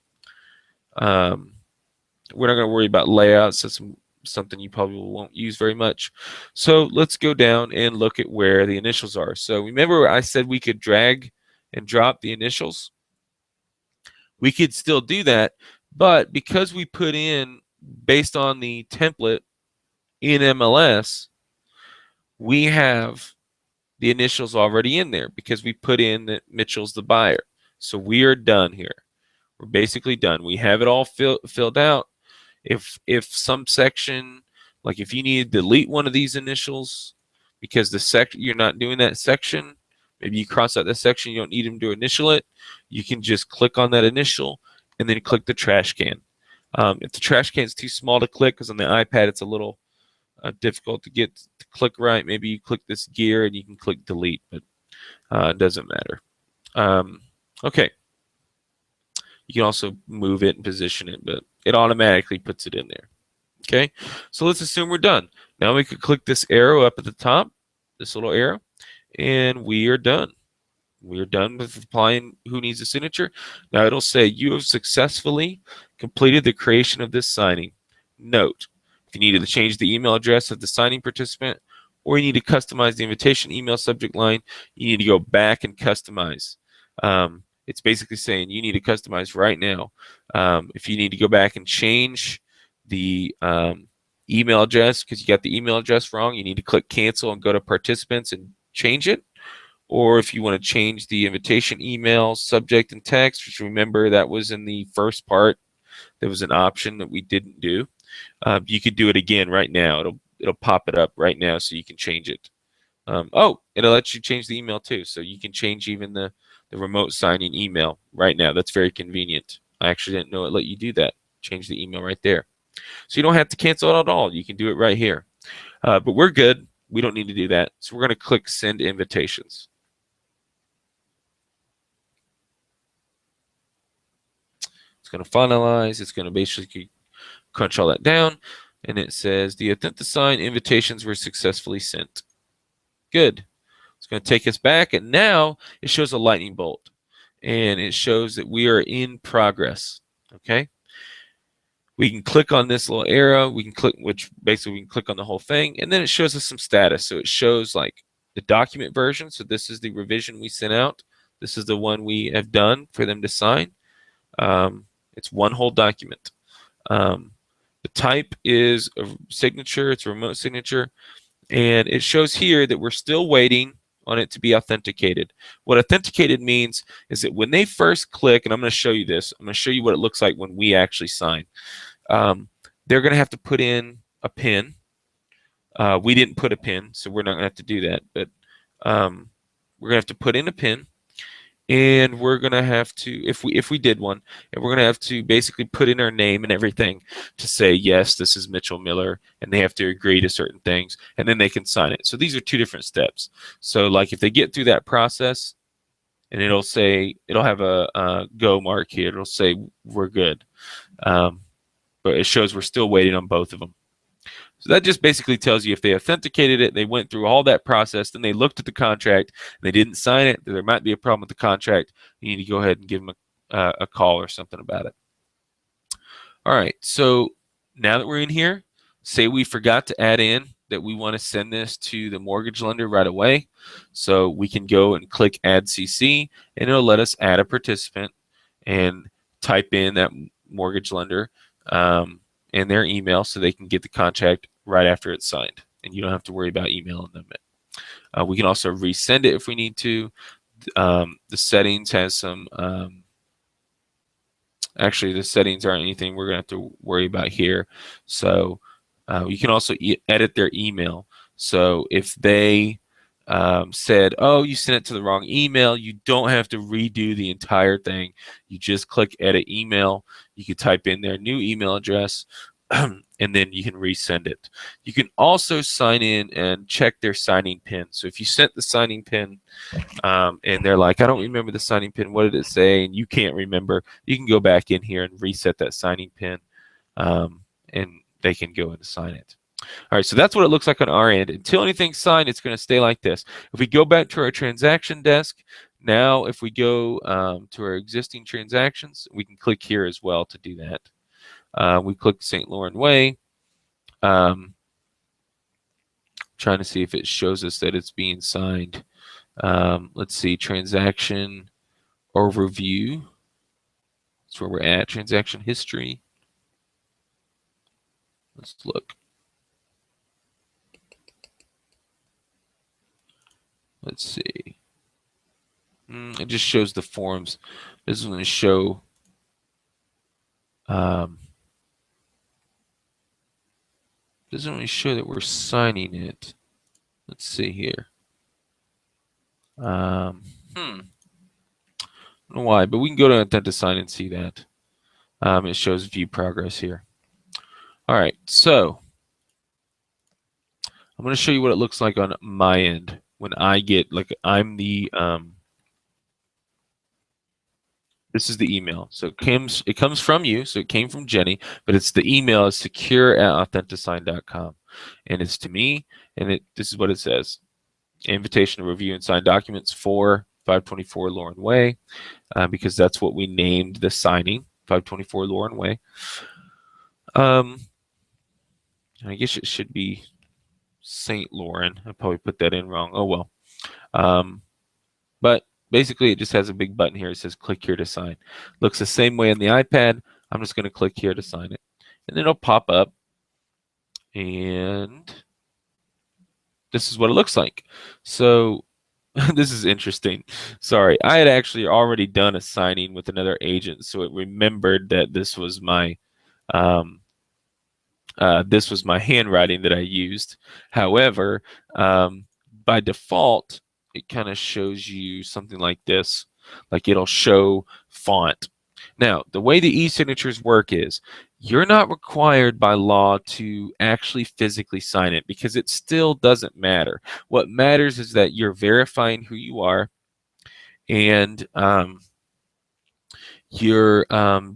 We're not going to worry about layouts. That's something you probably won't use very much. So let's go down and look at where the initials are. So remember I said we could drag and drop the initials? We could still do that, but because we put in based on the template in MLS, we have the initials already in there because we put in that Mitchell's the buyer. So we are done here. We're basically done. We have it all filled out. If some section, like if you need to delete one of these initials because you're not doing that section, maybe you cross out that section, you don't need them to initial it, you can just click on that initial and then click the trash can. If the trash can is too small to click, because on the iPad it's a little difficult to get to click right, maybe you click this gear and you can click delete, but it doesn't matter. Okay. You can also move it and position it, but it automatically puts it in there. Okay, so let's assume we're done. Now we could click this arrow up at the top, this little arrow, and we are done. We are done with applying who needs a signature. Now it'll say you have successfully completed the creation of this signing. Note, if you needed to change the email address of the signing participant, or you need to customize the invitation email subject line, you need to go back and customize. It's basically saying you need to customize right now. If you need to go back and change the email address because you got the email address wrong, you need to click cancel and go to participants and change it. Or if you want to change the invitation email subject and text, which remember that was in the first part, there was an option that we didn't do. You could do it again right now. It'll pop it up right now so you can change it. It'll let you change the email too, so you can change even the remote signing email right now. That's very convenient. I actually didn't know it let you do that. Change the email right there. So you don't have to cancel it at all. You can do it right here. But we're good. We don't need to do that. So we're going to click send invitations. It's going to finalize. It's going to basically crunch all that down. And it says the AuthentiSign invitations were successfully sent. Good. It's going to take us back, and now it shows a lightning bolt, and it shows that we are in progress. Okay. We can click on this little arrow. We can click, which basically we can click on the whole thing, and then it shows us some status. So it shows like the document version. So this is the revision we sent out. This is the one we have done for them to sign. It's one whole document. The type is a signature. It's a remote signature. And it shows here that we're still waiting on it to be authenticated. What authenticated means is that when they first click, and I'm going to show you this, I'm going to show you what it looks like when we actually sign. They're going to have to put in a PIN. We didn't put a PIN, so we're not going to have to do that. But we're going to have to put in a PIN, and we're going to have to, if we did one, and we're going to have to basically put in our name and everything to say, yes, this is Mitchell Miller, and they have to agree to certain things, and then they can sign it. So these are two different steps. So like if they get through that process, and it'll say, it'll have a go mark here. It'll say we're good. But it shows we're still waiting on both of them. So that just basically tells you if they authenticated it, they went through all that process, then they looked at the contract, and they didn't sign it, there might be a problem with the contract. You need to go ahead and give them a call or something about it. All right, so now that we're in here, say we forgot to add in that we want to send this to the mortgage lender right away. So we can go and click Add CC, and it'll let us add a participant and type in that mortgage lender and their email so they can get the contract right after it's signed, and you don't have to worry about emailing them. We can also resend it if we need to. The settings has some. Actually, the settings aren't anything we're going to have to worry about here. So you can also edit their email. So if they said, oh, you sent it to the wrong email, you don't have to redo the entire thing. You just click edit email. You can type in their new email address and then you can resend it. You can also sign in and check their signing pin. So if you sent the signing pin and they're like, I don't remember the signing pin, what did it say? And you can't remember, you can go back in here and reset that signing pin and they can go and sign it. All right, so that's what it looks like on our end. Until anything's signed, it's going to stay like this. If we go back to our transaction desk, now if we go to our existing transactions, we can click here as well to do that. We click St. Lawrence Way. Trying to see if it shows us that it's being signed. Let's see, transaction overview. That's where we're at, transaction history. Let's look. Let's see. It just shows the forms. This is going to show doesn't really show that we're signing it. Let's see here. I don't know why, but we can go to intent to sign and see that. It shows view progress here. All right, so I'm going to show you what it looks like on my end when I get, like, I'm the this is the email. So it comes from you, so it came from Jenny, but it's the email is secure@authentisign.com, and it's to me, and this is what it says: invitation to review and sign documents for 524 Lauren Way, because that's what we named the signing, 524 Lauren Way. I guess it should be St. Lauren. I probably put that in wrong. Oh well. But basically, it just has a big button here. It says click here to sign. Looks the same way on the iPad. I'm just going to click here to sign it. And then it'll pop up. And this is what it looks like. So this is interesting. Sorry, I had actually already done a signing with another agent, so it remembered that this was my handwriting that I used. However, by default, it kind of shows you something like this, like it'll show font. Now, the way the e-signatures work is you're not required by law to actually physically sign it because it still doesn't matter. What matters is that you're verifying who you are, and you're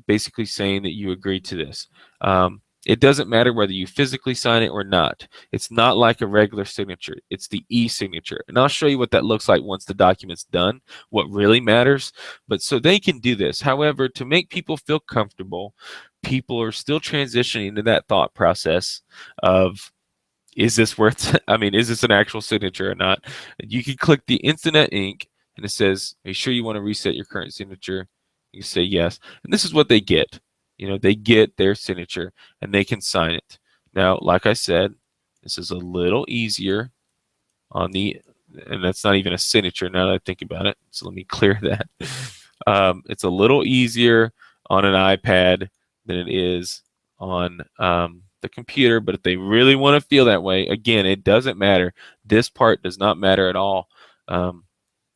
basically saying that you agree to this. It doesn't matter whether you physically sign it or not. It's not like a regular signature. It's the e-signature. And I'll show you what that looks like once the document's done, what really matters. But so they can do this. However, to make people feel comfortable, people are still transitioning to that thought process of, is this worth, is this an actual signature or not? You can click the Instanet ink and it says, are you sure you want to reset your current signature? You say yes. And this is what they get. They get their signature and they can sign it. Now, like I said, this is a little easier on and that's not even a signature now that I think about it. So let me clear that. It's a little easier on an iPad than it is on the computer, but if they really want to feel that way, again, it doesn't matter. This part does not matter at all.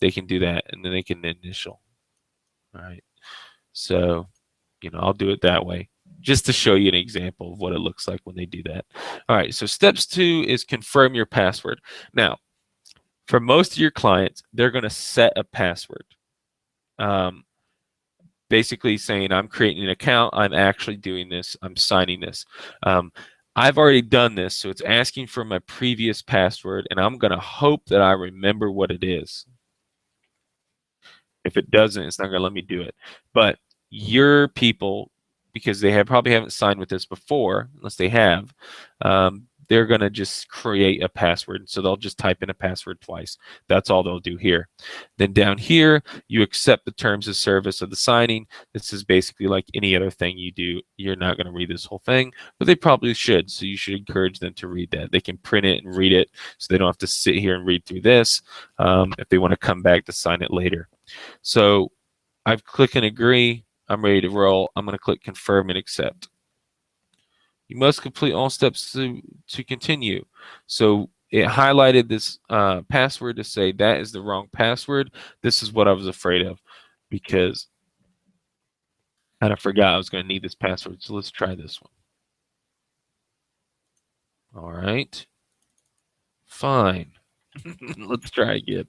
They can do that, and then they can initial. All right. So, I'll do it that way just to show you an example of what it looks like when they do that. All right, so steps 2 is confirm your password. Now, for most of your clients, they're going to set a password. Basically saying, I'm creating an account, I'm actually doing this, I'm signing this. I've already done this, so it's asking for my previous password, and I'm going to hope that I remember what it is. If it doesn't, it's not going to let me do it. But your people, because they probably haven't signed with this before, unless they have, they're going to just create a password. So they'll just type in a password twice. That's all they'll do here. Then down here, you accept the terms of service of the signing. This is basically like any other thing you do. You're not going to read this whole thing, but they probably should. So you should encourage them to read that. They can print it and read it, so they don't have to sit here and read through this if they want to come back to sign it later. So I've clicked and agree. I'm ready to roll. I'm going to click confirm and accept. You must complete all steps to continue. So it highlighted this password to say that is the wrong password. This is what I was afraid of, because I kind of forgot I was going to need this password. So let's try this one. All right. Fine. Let's try again.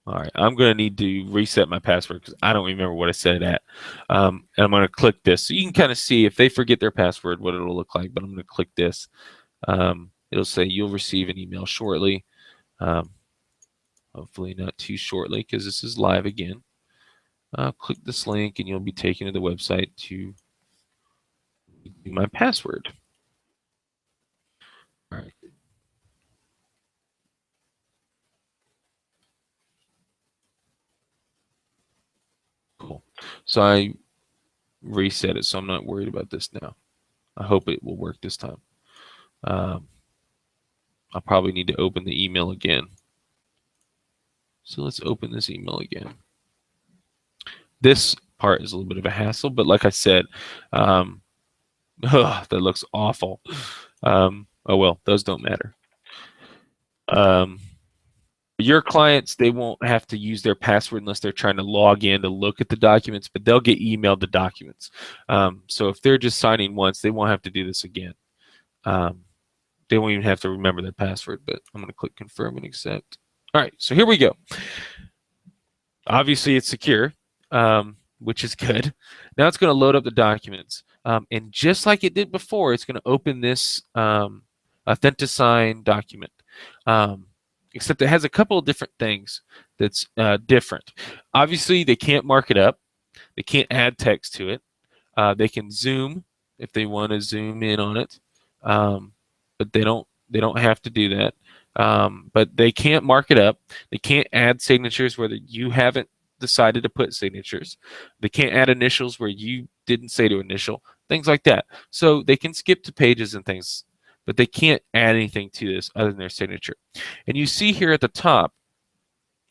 All right, I'm going to need to reset my password because I don't remember what I set it at. And I'm going to click this. So you can kind of see if they forget their password, what it'll look like. But I'm going to click this. It'll say you'll receive an email shortly. Hopefully not too shortly, because this is live again. Click this link and you'll be taken to the website to do my password. All right. Cool. So I reset it, so I'm not worried about this now. I hope it will work this time. I'll probably need to open the email again. So let's open this email again. This part is a little bit of a hassle, but like I said, that looks awful. Oh well, those don't matter. Your clients, they won't have to use their password unless they're trying to log in to look at the documents, but they'll get emailed the documents. So if they're just signing once, they won't have to do this again. They won't even have to remember their password, but I'm going to click confirm and accept. All right, so here we go. Obviously, it's secure, which is good. Now it's going to load up the documents. And just like it did before, it's going to open this Authentisign document. Except it has a couple of different things that's different. Obviously, they can't mark it up. They can't add text to it. They can zoom if they want to zoom in on it, but they don't have to do that. But they can't mark it up. They can't add signatures where you haven't decided to put signatures. They can't add initials where you didn't say to initial, things like that. So they can skip to pages and things, but they can't add anything to this other than their signature. And you see here at the top,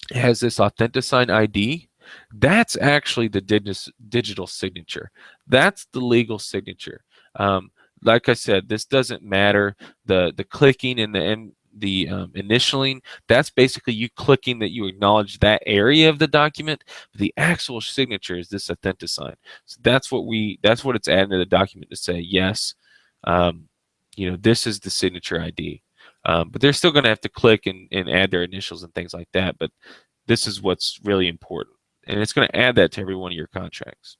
it has this Authentisign ID. That's actually the digital signature. That's the legal signature. Like I said, this doesn't matter. The clicking and the initialing, that's basically you clicking that you acknowledge that area of the document. But the actual signature is this Authentisign. So that's what it's adding to the document to say yes. This is the signature ID. But they're still going to have to click and add their initials and things like that. But this is what's really important. And it's going to add that to every one of your contracts.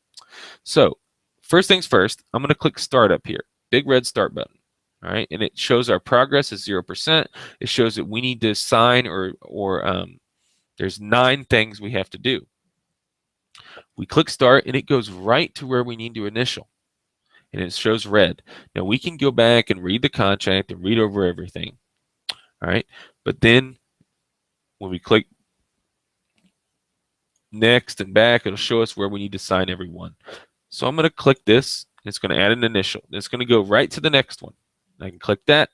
So first things first, I'm going to click Start up here. Big red Start button. All right, and it shows our progress is 0%. It shows that we need to sign or there's 9 things we have to do. We click Start, and it goes right to where we need to initial. And it shows red. Now we can go back and read the contract and read over everything. All right, but then when we click next and back, it'll show us where we need to sign every one. So I'm going to click this. And it's going to add an initial. It's going to go right to the next one. I can click that.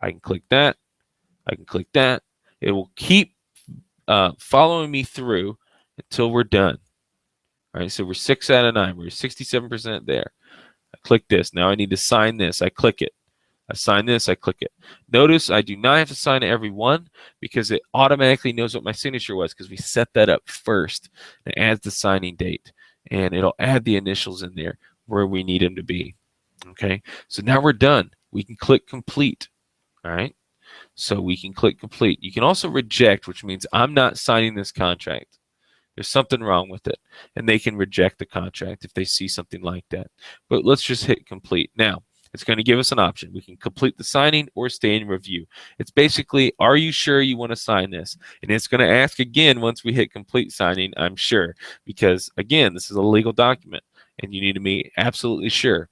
I can click that. I can click that. It will keep following me through until we're done. All right, so we're 6 out of 9. We're 67% there. I click this. Now I need to sign this. I click it. I sign this. I click it. Notice I do not have to sign every one because it automatically knows what my signature was because we set that up first. It adds the signing date, and it'll add the initials in there where we need them to be. Okay, so now we're done. We can click complete. All right, so we can click complete. You can also reject, which means I'm not signing this contract. There's something wrong with it, and they can reject the contract if they see something like that. But let's just hit complete. Now it's going to give us an option. We can complete the signing or stay in review. It's basically, are you sure you want to sign this? And it's going to ask again once we hit complete signing, I'm sure, because again, this is a legal document and you need to be absolutely sure.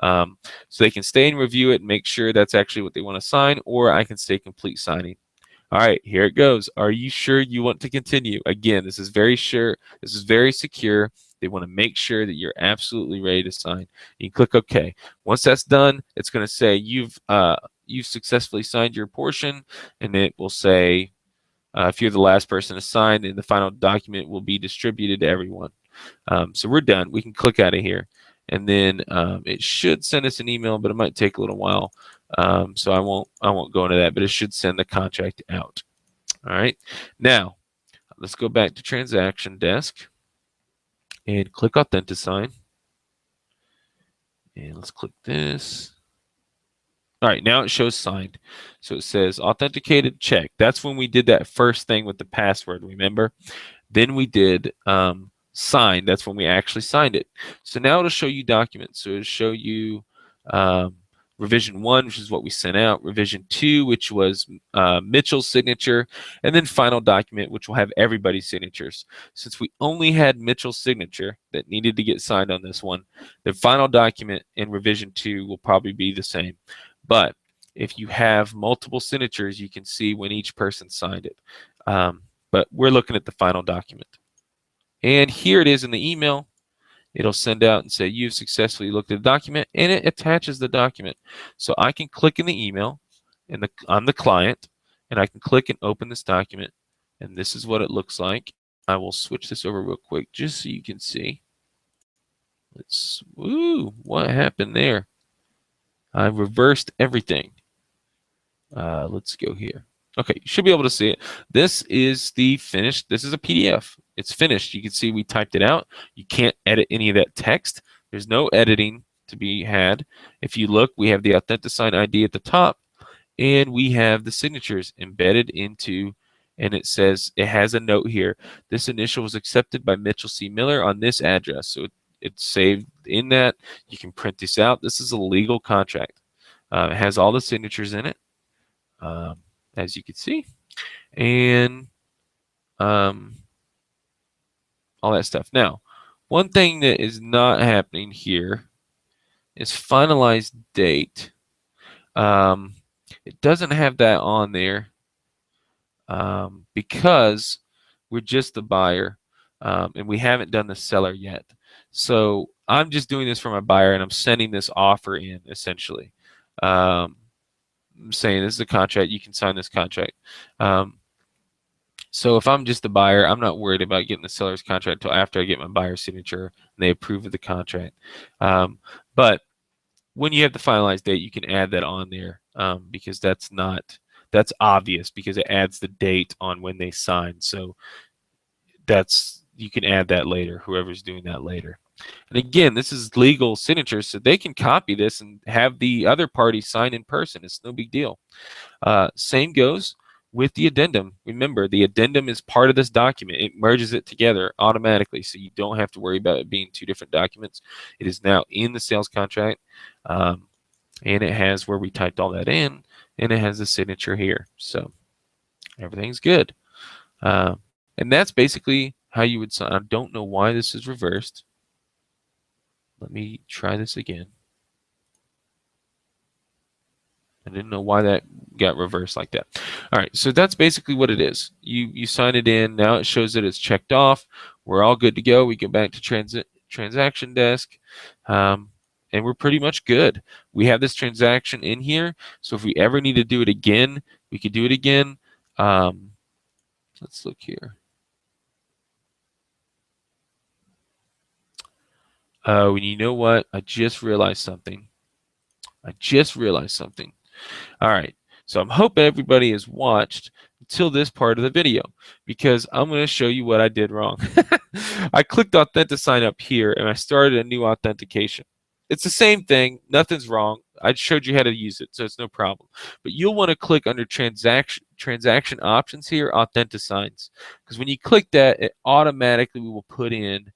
So they can stay and review it and make sure that's actually what they want to sign, or I can say complete signing. All right, here it goes. Are you sure you want to continue? Again, this is very sure. This is very secure. They want to make sure that you're absolutely ready to sign. You click OK. Once that's done, it's going to say you've successfully signed your portion, and it will say if you're the last person to sign, then the final document will be distributed to everyone. So we're done. We can click out of here, and then it should send us an email, but it might take a little while. So I won't go into that, but it should send the contract out. All right. Now let's go back to Transaction Desk and click Authentisign, and let's click this. All right, now it shows signed. So it says authenticated, check. That's when we did that first thing with the password, remember? Then we did sign. That's when we actually signed it. So now it'll show you documents. So it'll show you revision 1, which is what we sent out, revision 2, which was Mitchell's signature, and then final document, which will have everybody's signatures. Since we only had Mitchell's signature that needed to get signed on this one, the final document in revision 2 will probably be the same. But if you have multiple signatures, you can see when each person signed it. But we're looking at the final document. And here it is in the email. It'll send out and say, you've successfully looked at the document, and it attaches the document. So I can click in the email on the client, and I can click and open this document, and this is what it looks like. I will switch this over real quick just so you can see. What happened there? I reversed everything. Let's go here. Okay, you should be able to see it. This is the finished. This is a PDF. It's finished. You can see we typed it out. You can't edit any of that text. There's no editing to be had. If you look, we have the Authentisign ID at the top, and we have the signatures embedded into, and it says, it has a note here. This initial was accepted by Mitchell C. Miller on this address. So it's saved in that. You can print this out. This is a legal contract. It has all the signatures in it. As you can see, and all that stuff. Now, one thing that is not happening here is finalized date. It doesn't have that on there because we're just the buyer, and we haven't done the seller yet. So I'm just doing this for my buyer, and I'm sending this offer in, essentially. I'm saying this is a contract, you can sign this contract. So if I'm just the buyer, I'm not worried about getting the seller's contract until after I get my buyer's signature and they approve of the contract. But when you have the finalized date, you can add that on there because that's obvious because it adds the date on when they sign. So you can add that later, whoever's doing that later. And again, this is legal signatures, so they can copy this and have the other party sign in person. It's no big deal. Same goes with the addendum. Remember, the addendum is part of this document. It merges it together automatically, so you don't have to worry about it being two different documents. It is now in the sales contract, and it has where we typed all that in, and it has the signature here. So everything's good. And that's basically how you would sign. I don't know why this is reversed. Let me try this again. I didn't know why that got reversed like that. All right, so that's basically what it is. You sign it in. Now it shows that it's checked off. We're all good to go. We go back to Transaction Desk, and we're pretty much good. We have this transaction in here, so if we ever need to do it again, we could do it again. Let's look here. Oh, and you know what? I just realized something. All right, so I'm hoping everybody has watched until this part of the video because I'm going to show you what I did wrong. I clicked Authentisign up here and I started a new authentication. It's the same thing. Nothing's wrong. I showed you how to use it, so it's no problem. But you'll want to click under transaction options here, Authentisigns, because when you click that, it automatically will put in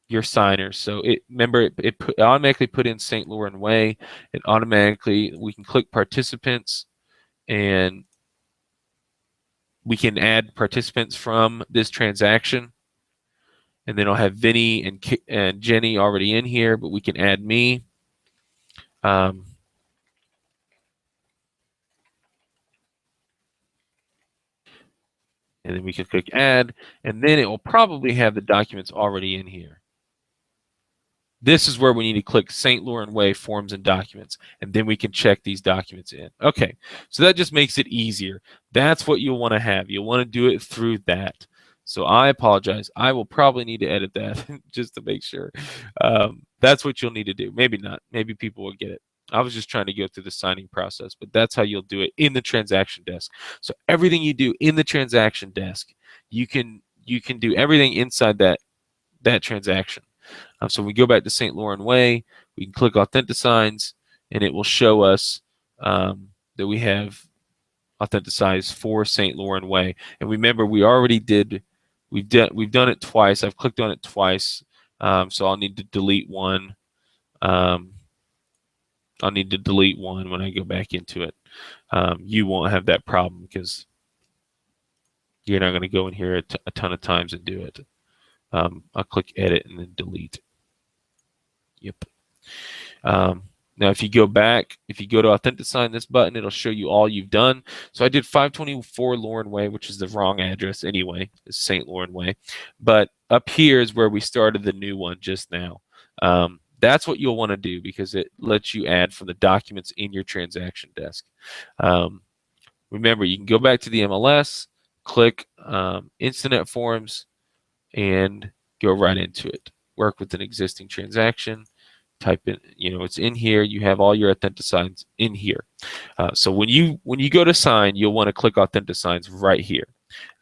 your signers. So remember it automatically put in St. Laurent Way. It automatically, we can click participants and we can add participants from this transaction. and then I'll have Vinny and Jenny already in here, but we can add me. And then we can click add, and then it will probably have the documents already in here. This is where we need to click St. Laurent Way Forms and Documents, and then we can check these documents in. Okay, so that just makes it easier. That's what you'll want to have. You'll want to do it through that. So I apologize. I will probably need to edit that just to make sure. That's what you'll need to do. Maybe not. Maybe people will get it. I was just trying to go through the signing process, but that's how you'll do it in the transaction desk. So everything you do in the transaction desk, you can do everything inside that transaction. So we go back to St. Laurent Way, we can click Authentisigns, and it will show us that we have Authenticized for St. Laurent Way. And remember, we already did, we've done it twice. I've clicked on it twice, so I'll need to delete one. I'll need to delete one when I go back into it. You won't have that problem because you're not going to go in here a ton of times and do it. I'll click Edit and then Delete. Yep. Now, if you go back, if you go to Authentisign this button, it'll show you all you've done. So I did 524 Laurent Way, which is the wrong address anyway. It's St. Laurent Way. But up here is where we started the new one just now. That's what you'll want to do because it lets you add from the documents in your transaction desk. Remember, you can go back to the MLS, click Instanet Forms, and go right into it. Work with an existing transaction. Type in, it's in here. You have all your Authentisigns in here. So when you go to sign, you'll want to click Authentisigns right here.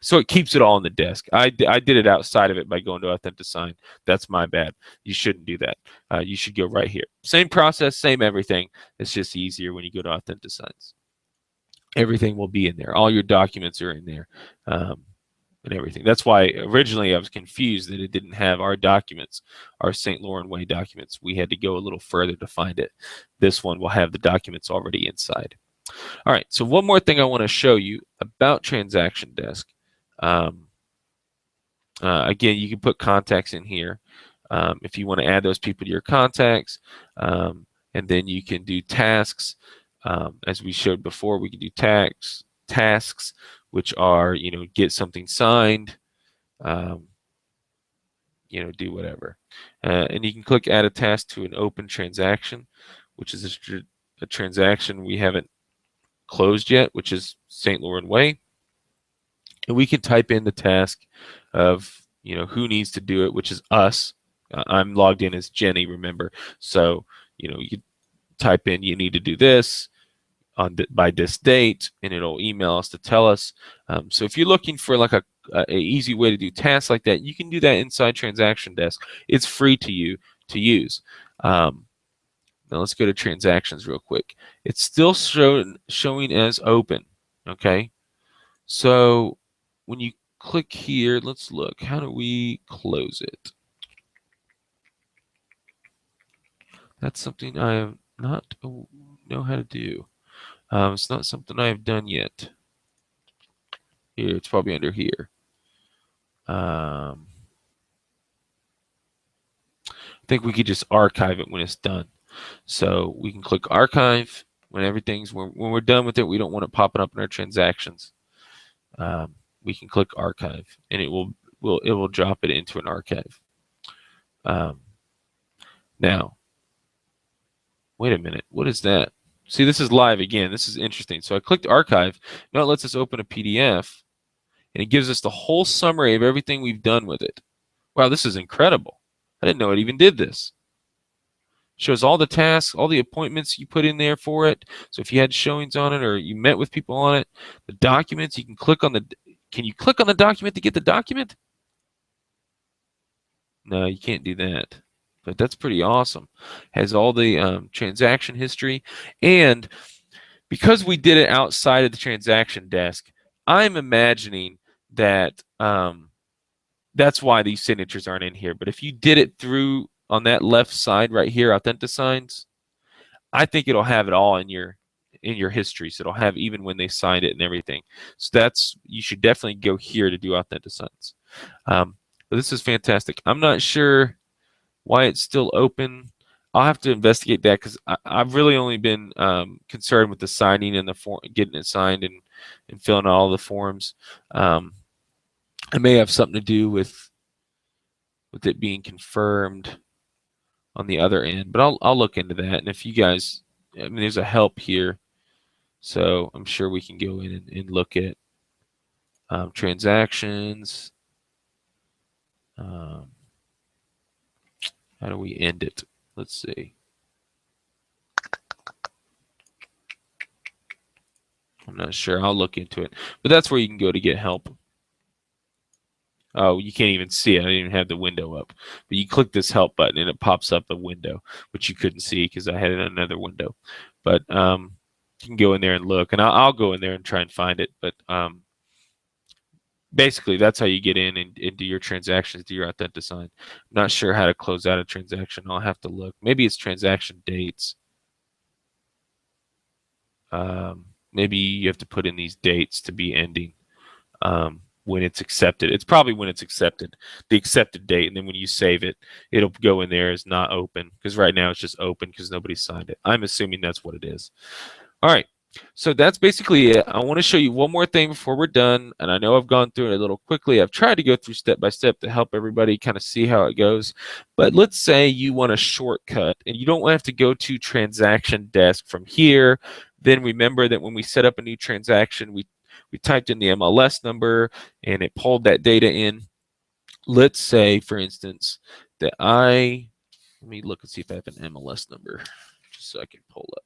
So it keeps it all on the desk. I did it outside of it by going to Authentisign. That's my bad. You shouldn't do that. You should go right here. Same process, same everything. It's just easier when you go to Authentisigns. Everything will be in there. All your documents are in there. And everything. That's why originally I was confused that it didn't have our documents, our St. Laurent Way documents. We had to go a little further to find it. This one will have the documents already inside. All right, so one more thing I want to show you about Transaction Desk. Again, you can put contacts in here if you want to add those people to your contacts. And then you can do tasks. As we showed before, we can do tasks, which are, get something signed, do whatever. And you can click Add a Task to an open transaction, which is a transaction we haven't closed yet, which is St. Laurent Way. And we can type in the task of, who needs to do it, which is us. I'm logged in as Jenny, remember. So, you type in, you need to do this by this date, and it'll email us to tell us. So if you're looking for like a easy way to do tasks like that, you can do that inside Transaction Desk. It's free to you to use. Now let's go to transactions real quick. It's still showing as open. Okay, so when you click here, let's look. How do we close it? That's something I have not know how to do. It's not something I have done yet. Here, it's probably under here. I think we could just archive it when it's done. So we can click archive when when we're done with it. We don't want it popping up in our transactions. We can click archive, and it will drop it into an archive. Now, wait a minute. What is that? See, this is live again. This is interesting. So I clicked archive. Now it lets us open a PDF, and it gives us the whole summary of everything we've done with it. Wow, this is incredible. I didn't know it even did this. Shows all the tasks, all the appointments you put in there for it. So if you had showings on it or you met with people on it, the documents, you can click on can you click on the document to get the document? No, you can't do that. But that's pretty awesome. Has all the transaction history. And because we did it outside of the transaction desk, I'm imagining that that's why these signatures aren't in here. But if you did it through on that left side right here, Authentisigns, I think it'll have it all in your history. So it'll have even when they signed it and everything. So you should definitely go here to do Authentisigns. But this is fantastic. I'm not sure why it's still open. I'll have to investigate that because I've really only been concerned with the signing and the form, getting it signed and filling out all the forms. It may have something to do with it being confirmed on the other end, but I'll look into that. And if you guys, I mean, there's a help here, so I'm sure we can go in and look at transactions. Um, how do we end it? Let's see. I'm not sure. I'll look into it. But that's where you can go to get help. Oh, you can't even see it. I didn't even have the window up. But you click this help button and it pops up a window, which you couldn't see because I had it in another window. But you can go in there and look. And I'll go in there and try and find it. But basically, that's how you get in and do your transactions, do your AuthentiSign. I'm not sure how to close out a transaction. I'll have to look. Maybe it's transaction dates. Maybe you have to put in these dates to be ending when it's accepted. It's probably when it's accepted, the accepted date, and then when you save it, it'll go in there as not open because right now it's just open because nobody signed it. I'm assuming that's what it is. All right. So that's basically it. I want to show you one more thing before we're done, and I know I've gone through it a little quickly. I've tried to go through step by step to help everybody kind of see how it goes. But let's say you want a shortcut, and you don't have to go to transaction desk from here. Then remember that when we set up a new transaction, we typed in the MLS number, and it pulled that data in. Let's say, for instance, that let me look and see if I have an MLS number, just so I can pull up.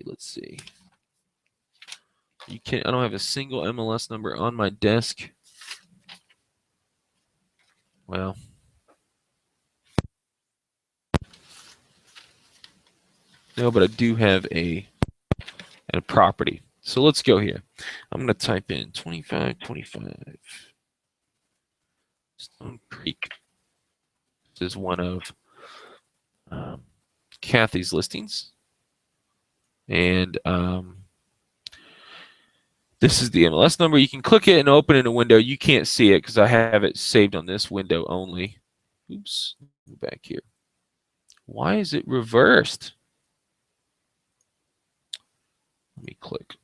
Let's see. I don't have a single MLS number on my desk. Well, no, but I do have a property. So let's go here. I'm going to type in 2525 Stone Creek. This is one of Kathy's listings. And this is the MLS number. You can click it and open in a window. You can't see it because I have it saved on this window only. Oops, back here. Why is it reversed? Let me click.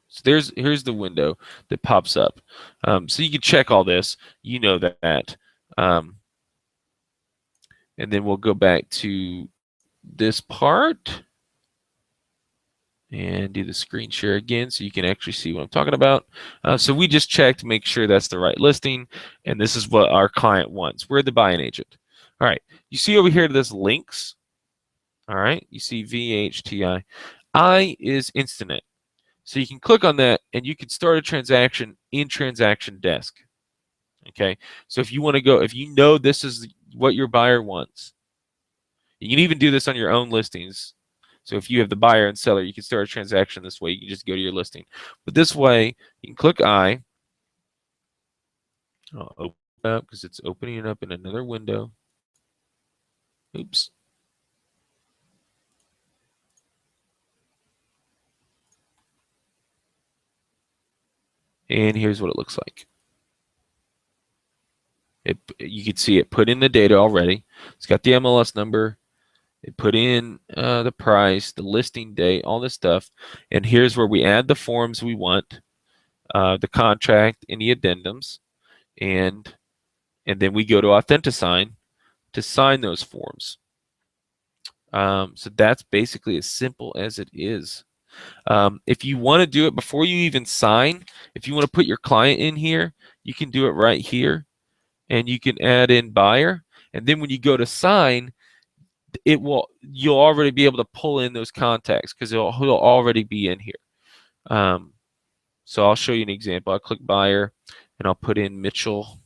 So here's the window that pops up. So you can check all this. You know that. And then we'll go back to this part and do the screen share again so you can actually see what I'm talking about. So we just checked to make sure that's the right listing, and this is what our client wants. We're the buying agent. All right, you see over here this links. All right, you see VHTI. I is Instanet. So you can click on that and you can start a transaction in transaction desk. Okay, so if you want to go, if you know this is what your buyer wants, you can even do this on your own listings. So if you have the buyer and seller, you can start a transaction this way. You can just go to your listing. But this way, you can click I. I'll open it up because it's opening it up in another window. Oops. And here's what it looks like. You can see it put in the data already. It's got the MLS number. It put in the price, the listing date, all this stuff. And here's where we add the forms we want, the contract, any addendums, and then we go to AuthentiSign to sign those forms. So that's basically as simple as it is. If you want to do it before you even sign, if you want to put your client in here, you can do it right here, and you can add in buyer. And then when you go to sign, you'll already be able to pull in those contacts because he'll already be in here. So I'll show you an example. I'll click buyer, and I'll put in Mitchell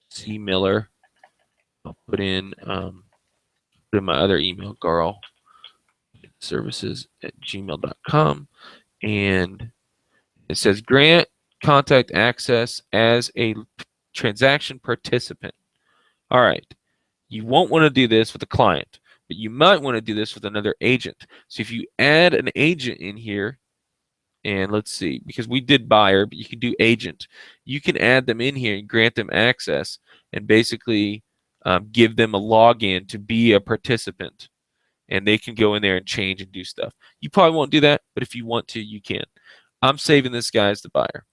C. Miller. I'll put in my other email, Garl services@gmail.com, and it says grant contact access as a transaction participant. All right, you won't want to do this with a client, but you might want to do this with another agent. So if you add an agent in here, And let's see, because we did buyer, but you can do agent. You can add them in here and grant them access and basically give them a login to be a participant. And they can go in there and change and do stuff. You probably won't do that, but if you want to, you can. I'm saving this guy as the buyer.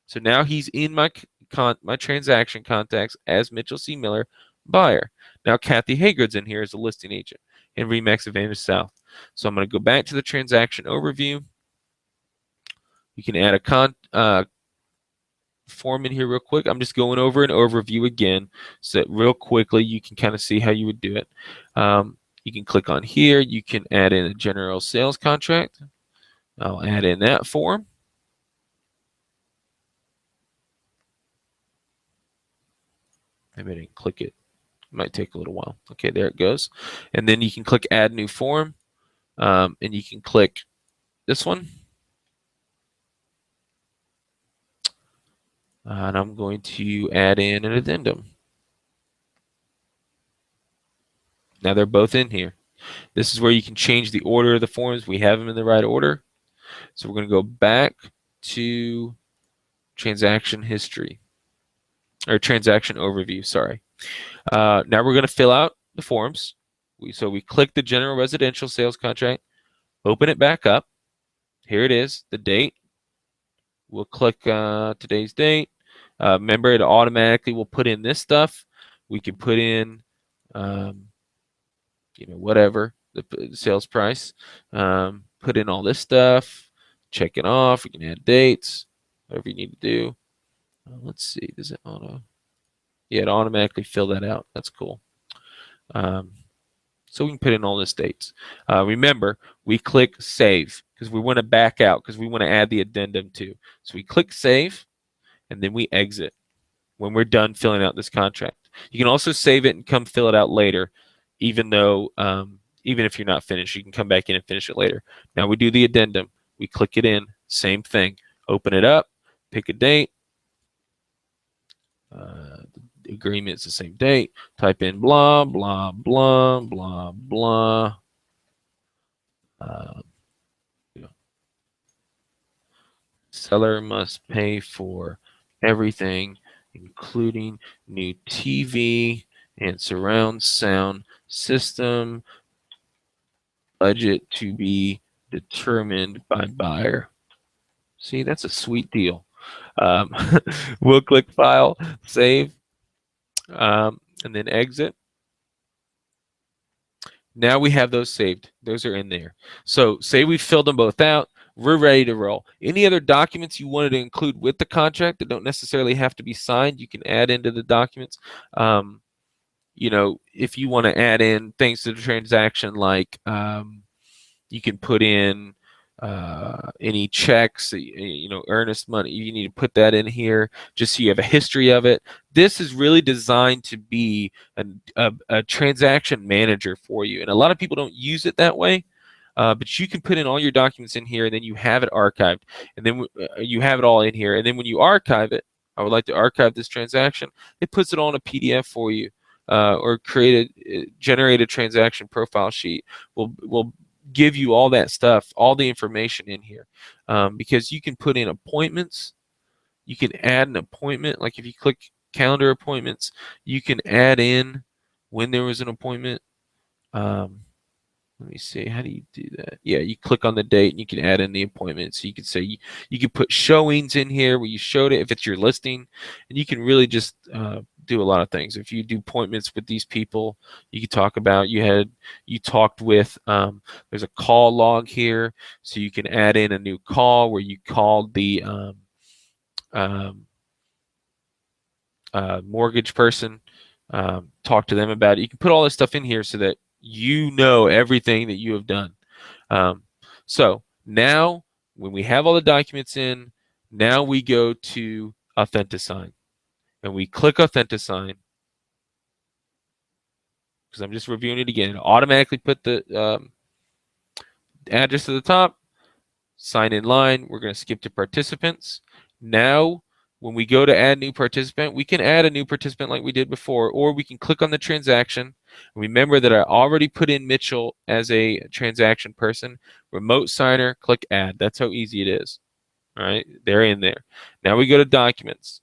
So now he's in my transaction contacts as Mitchell C. Miller, buyer. Now Kathy Haygood's in here as a listing agent in Remax Advantage South. So I'm going to go back to the transaction overview. You can add a form in here real quick. I'm just going over an overview again so that real quickly you can kind of see how you would do it. You can click on here. You can add in a general sales contract. I'll add in that form. Maybe I didn't click it. It might take a little while. Okay, there it goes. And then you can click add new form, and you can click this one. And I'm going to add in an addendum. Now they're both in here. This is where you can change the order of the forms. We have them in the right order. So we're going to go back to transaction history, or transaction overview, sorry. Now we're going to fill out the forms. So we click the general residential sales contract, open it back up. Here it is, the date. We'll click today's date. Remember, it automatically will put in this stuff. We can put in, whatever, the sales price. Put in all this stuff. Check it off. We can add dates, whatever you need to do. Let's see, does it auto? Yeah, it automatically fill that out. That's cool. So we can put in all this dates. Remember, we click save because we want to back out because we want to add the addendum too. So we click save and then we exit when we're done filling out this contract. You can also save it and come fill it out later, even if you're not finished. You can come back in and finish it later. Now we do the addendum. We click it in. Same thing. Open it up. Pick a date. The agreement is the same date. Type in blah, blah, blah, blah, blah. Seller must pay for everything, including new TV and surround sound system. Budget to be determined by buyer. See, that's a sweet deal. We'll click File, Save, and then Exit. Now we have those saved. Those are in there. So say we filled them both out. We're ready to roll. Any other documents you wanted to include with the contract that don't necessarily have to be signed, you can add into the documents. If you want to add in things to the transaction, like you can put in any checks, earnest money. You need to put that in here just so you have a history of it. This is really designed to be a transaction manager for you, and a lot of people don't use it that way. But you can put in all your documents in here, and then you have it archived, and then you have it all in here. And then when you archive it, I would like to archive this transaction. It puts it on a PDF for you, or generate a transaction profile sheet. We'll give you all that stuff, all the information in here, because you can put in appointments. You can add an appointment. Like if you click calendar appointments, you can add in when there was an appointment. Let me see, how do you do that? Yeah, you click on the date and you can add in the appointment. So you can say, you can put showings in here where you showed it if it's your listing, and you can really just do a lot of things. If you do appointments with these people, you can talk about you talked with, there's a call log here, so you can add in a new call where you called the mortgage person, talk to them about it. You can put all this stuff in here so that you know everything that you have done. So now when we have all the documents in, now we go to Authentisign. And we click Authentisign, because I'm just reviewing it again. It'll automatically put the address at the top, sign in line. We're going to skip to participants. Now, when we go to add new participant, we can add a new participant like we did before, or we can click on the transaction. Remember that I already put in Mitchell as a transaction person. Remote signer, click add. That's how easy it is. All right, they're in there. Now we go to documents,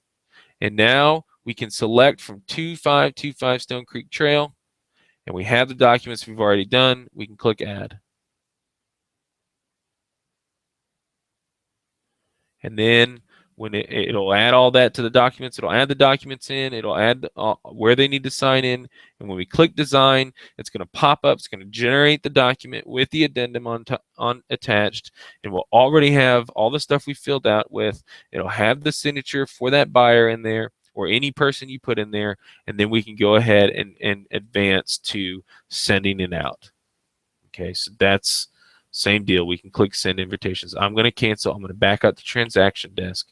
and now we can select from 2525 Stone Creek Trail, and we have the documents we've already done. We can click add. And then when it'll add all that to the documents, it'll add the documents in, it'll add where they need to sign in, and when we click design, it's going to pop up, it's going to generate the document with the addendum on attached, and we'll already have all the stuff we filled out with. It'll have the signature for that buyer in there, or any person you put in there, and then we can go ahead and advance to sending it out. Okay, so that's same deal. We can click send invitations. I'm going to cancel. I'm going to back up the transaction desk.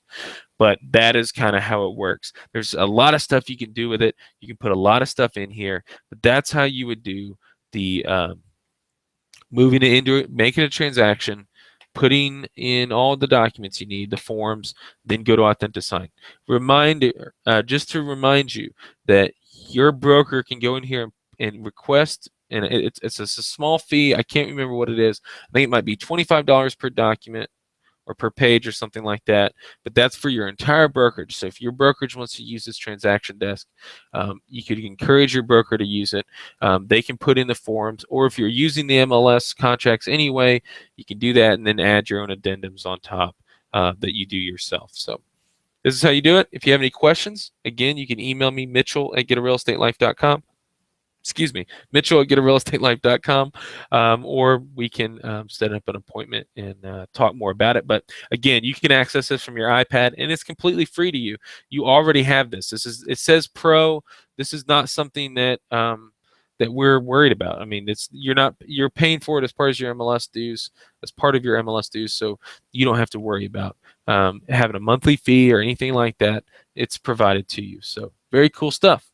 But that is kind of how it works. There's a lot of stuff you can do with it. You can put a lot of stuff in here, but that's how you would do the moving it into it, making a transaction, putting in all the documents you need, the forms, then go to AuthentiSign. Reminder, just to remind you that your broker can go in here and request, and it's a small fee. I can't remember what it is. I think it might be $25 per document or per page or something like that, but that's for your entire brokerage. So if your brokerage wants to use this transaction desk, you could encourage your broker to use it. They can put in the forms, or if you're using the MLS contracts anyway, you can do that and then add your own addendums on top that you do yourself. So this is how you do it. If you have any questions, again, you can email me, Mitchell@getarealestatelife.com. Excuse me, Mitchell@getarealestatelife.com, or we can set up an appointment and talk more about it. But again, you can access this from your iPad, and it's completely free to you. You already have this. It says Pro. This is not something that that we're worried about. I mean, you're paying for it as part of your MLS dues, so you don't have to worry about having a monthly fee or anything like that. It's provided to you. So very cool stuff.